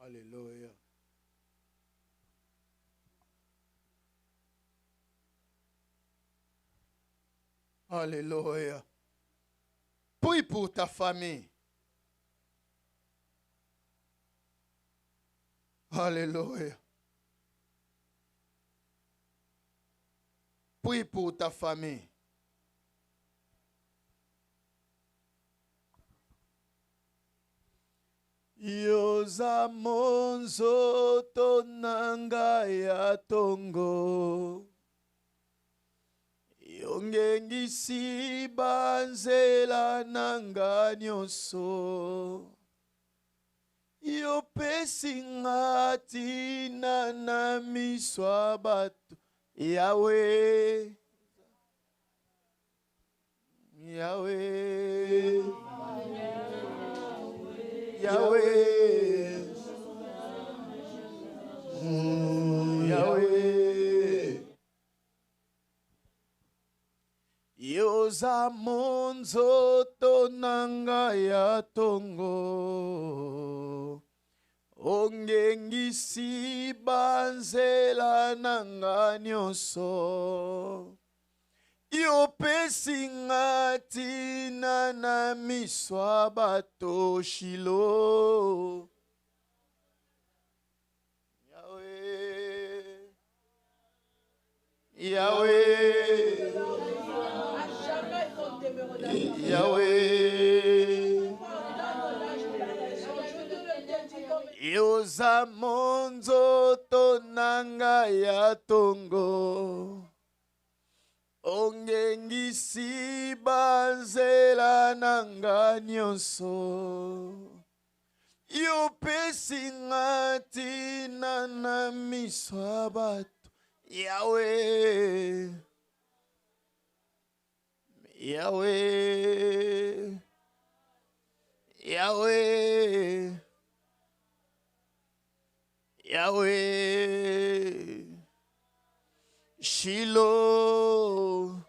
Alléluia. Alléluia. Prie pour ta famille. Alléluia. prie pour ta famille. Yoza monzo tonanga ya tongo yongengisi banzela nanga nyonso yopesi nga tina na miswa bato Yahweh Yahweh Yahweh, Yahweh, Yoza monzo tonanga ya tongo, ongengisi banzela nanga nyonso. Yopesi nga tina na miswa bato Shilo. Yahweh, Yahweh, Yahweh, Yoza monzo tonanga ya tongo. Ongengisi banzela nanga nyonso yopesi nga tina na miswa bato Yahweh Yahweh Yahweh Yahweh Shilo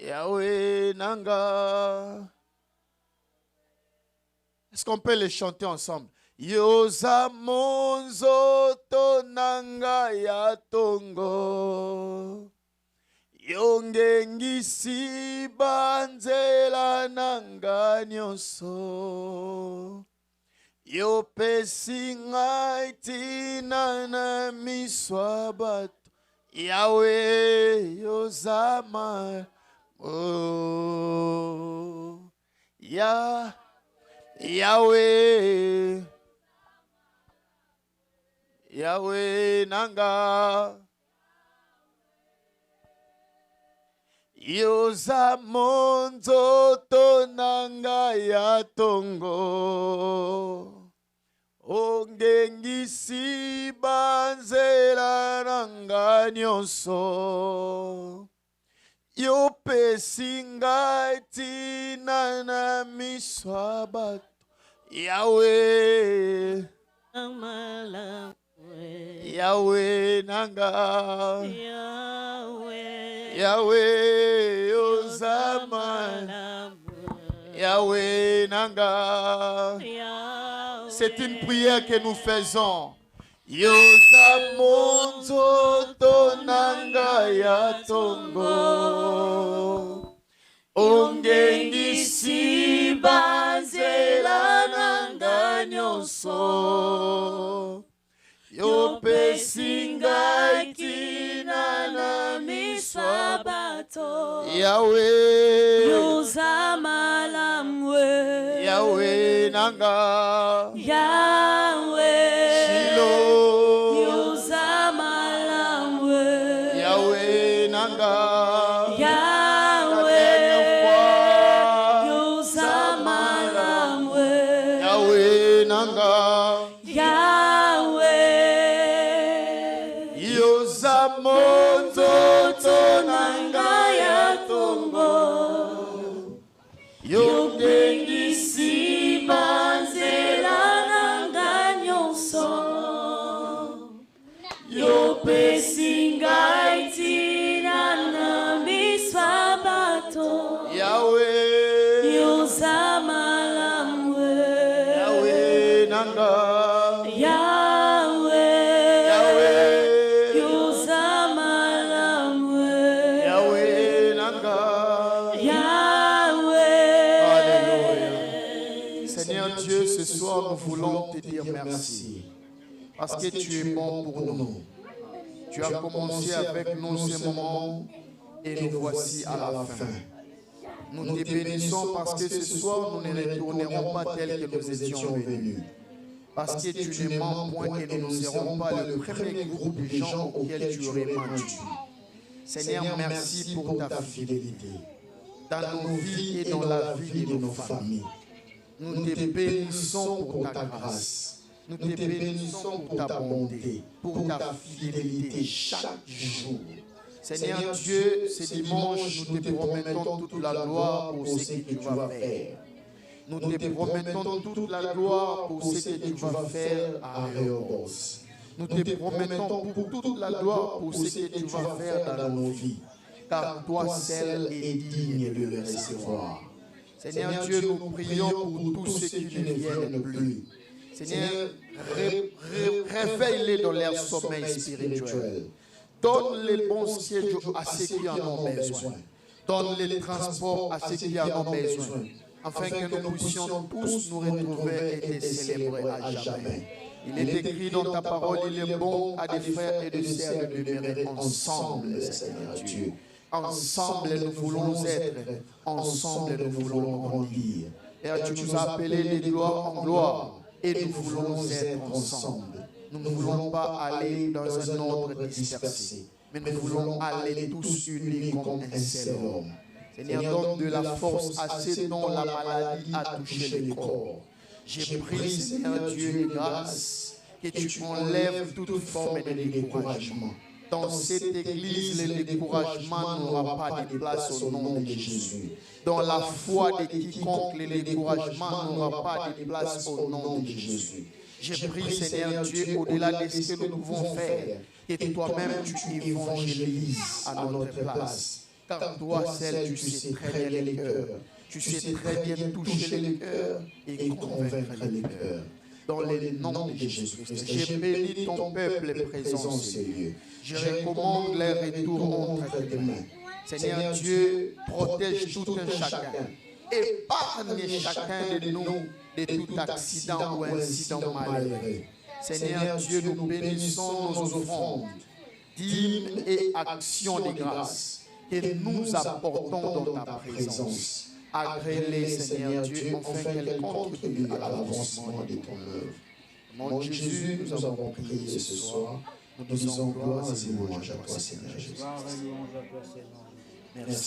Yahweh Nanga. Est-ce qu'on peut les chanter ensemble? Yoza monzo tonanga ya tongo yongengisi banzela nanga nyonso yopesi nga tina na miswa bato Yahweh yozama oh Yahweh Yahweh nanga yoza monzo tonanga ya tongo ongengisi banzela nanga nyonso yopesi nga tina na miswa bato Yahweh Yahweh nanga Yahweh Ozama Yahweh nanga. C'est une prière que nous faisons. Yoza monzo tonanga ya tongo ongengisi banzela nanga nyonso yopesi nga tina na miswa bato Yahweh Yoza malamwe Yahweh nanga Yahweh Shilo Yoza malamwe Yahweh nanga Yahweh Yoza malamwe Yahweh nanga Yahweh Yoza monzo tonanga ya tongo yongengisi banzela nanga nyonso yopesi nga tina na miswa bato Yahweh yoza malamwe Yahweh nanga Yahweh yoza malamwe Yahweh nanga Seigneur Dieu, ce soir nous voulons te dire merci parce que tu es bon pour nous. Tu as commencé avec nous ce moment et nous voici à la fin. Nous te bénissons parce que ce soir, nous ne retournerons pas tel que nous étions venus. Parce que tu ne mens point et nous ne serons pas le premier groupe de gens auxquels tu aurais menti. Seigneur, merci pour ta fidélité dans nos vies et dans la vie de nos familles. Nous te bénissons pour ta grâce. Nous te bénissons pour ta bonté, pour ta fidélité chaque jour. Seigneur Dieu, ce dimanche, nous te promettons toute la gloire pour ce que tu vas faire. Nous te promettons toute la gloire pour ce que tu vas faire à Rehoboth. Nous te promettons pour toute la gloire pour ce que tu vas faire dans nos vies. Car toi seul es digne de le recevoir. Seigneur Dieu, nous prions pour tous ceux qui ne viennent plus. Seigneur, réveille-les dans leur sommeil spirituel. Donne les bons sièges à ceux qui en ont besoin. Donne les transports à ceux qui en ont besoin. Afin que nous puissions tous nous retrouver et te célébrer à jamais. Il est écrit dans ta parole, il est bon à des frères et des sœurs de demeurer ensemble, Seigneur Dieu. Ensemble, nous voulons être. Ensemble, nous voulons grandir. Père, tu nous as appelés de gloire en gloire. Et nous voulons être ensemble. Nous ne voulons pas aller dans un ordre dispersé. Mais nous voulons aller tous unis comme un seul homme. Seigneur, donne de la force à ceux dont la maladie a touché le corps. J'ai pris, Seigneur Dieu, de grâce, que tu enlèves toute forme de découragement. Dans cette église, le découragement n'aura pas de place au nom de Jésus. Dans la foi de quiconque, le découragement n'aura pas de place au nom de Jésus. J'ai pris, Seigneur Dieu, au-delà de ce que nous pouvons faire, que toi-même tu évangélises à notre place. Car toi seul, tu sais très bien les cœurs. Tu sais très bien toucher les cœurs et convaincre les cœurs. Dans le nom de Jésus-Christ, j'ai béni ton peuple présent en ce lieu. Je recommande les retours entre tes mains. Seigneur Dieu, protège tout un chacun. Épargne chacun de nous de tout accident ou incident malheureux. Seigneur Dieu, nous bénissons nos offrandes, dîmes et actions de grâce que nous apportons dans ta présence. Agrée-les, Seigneur Dieu, afin qu'elles contribuent à l'avancement de ton œuvre. Mon Jésus, nous avons prié ce soir. Nous disons gloire et louange à toi, Seigneur Jésus. Merci.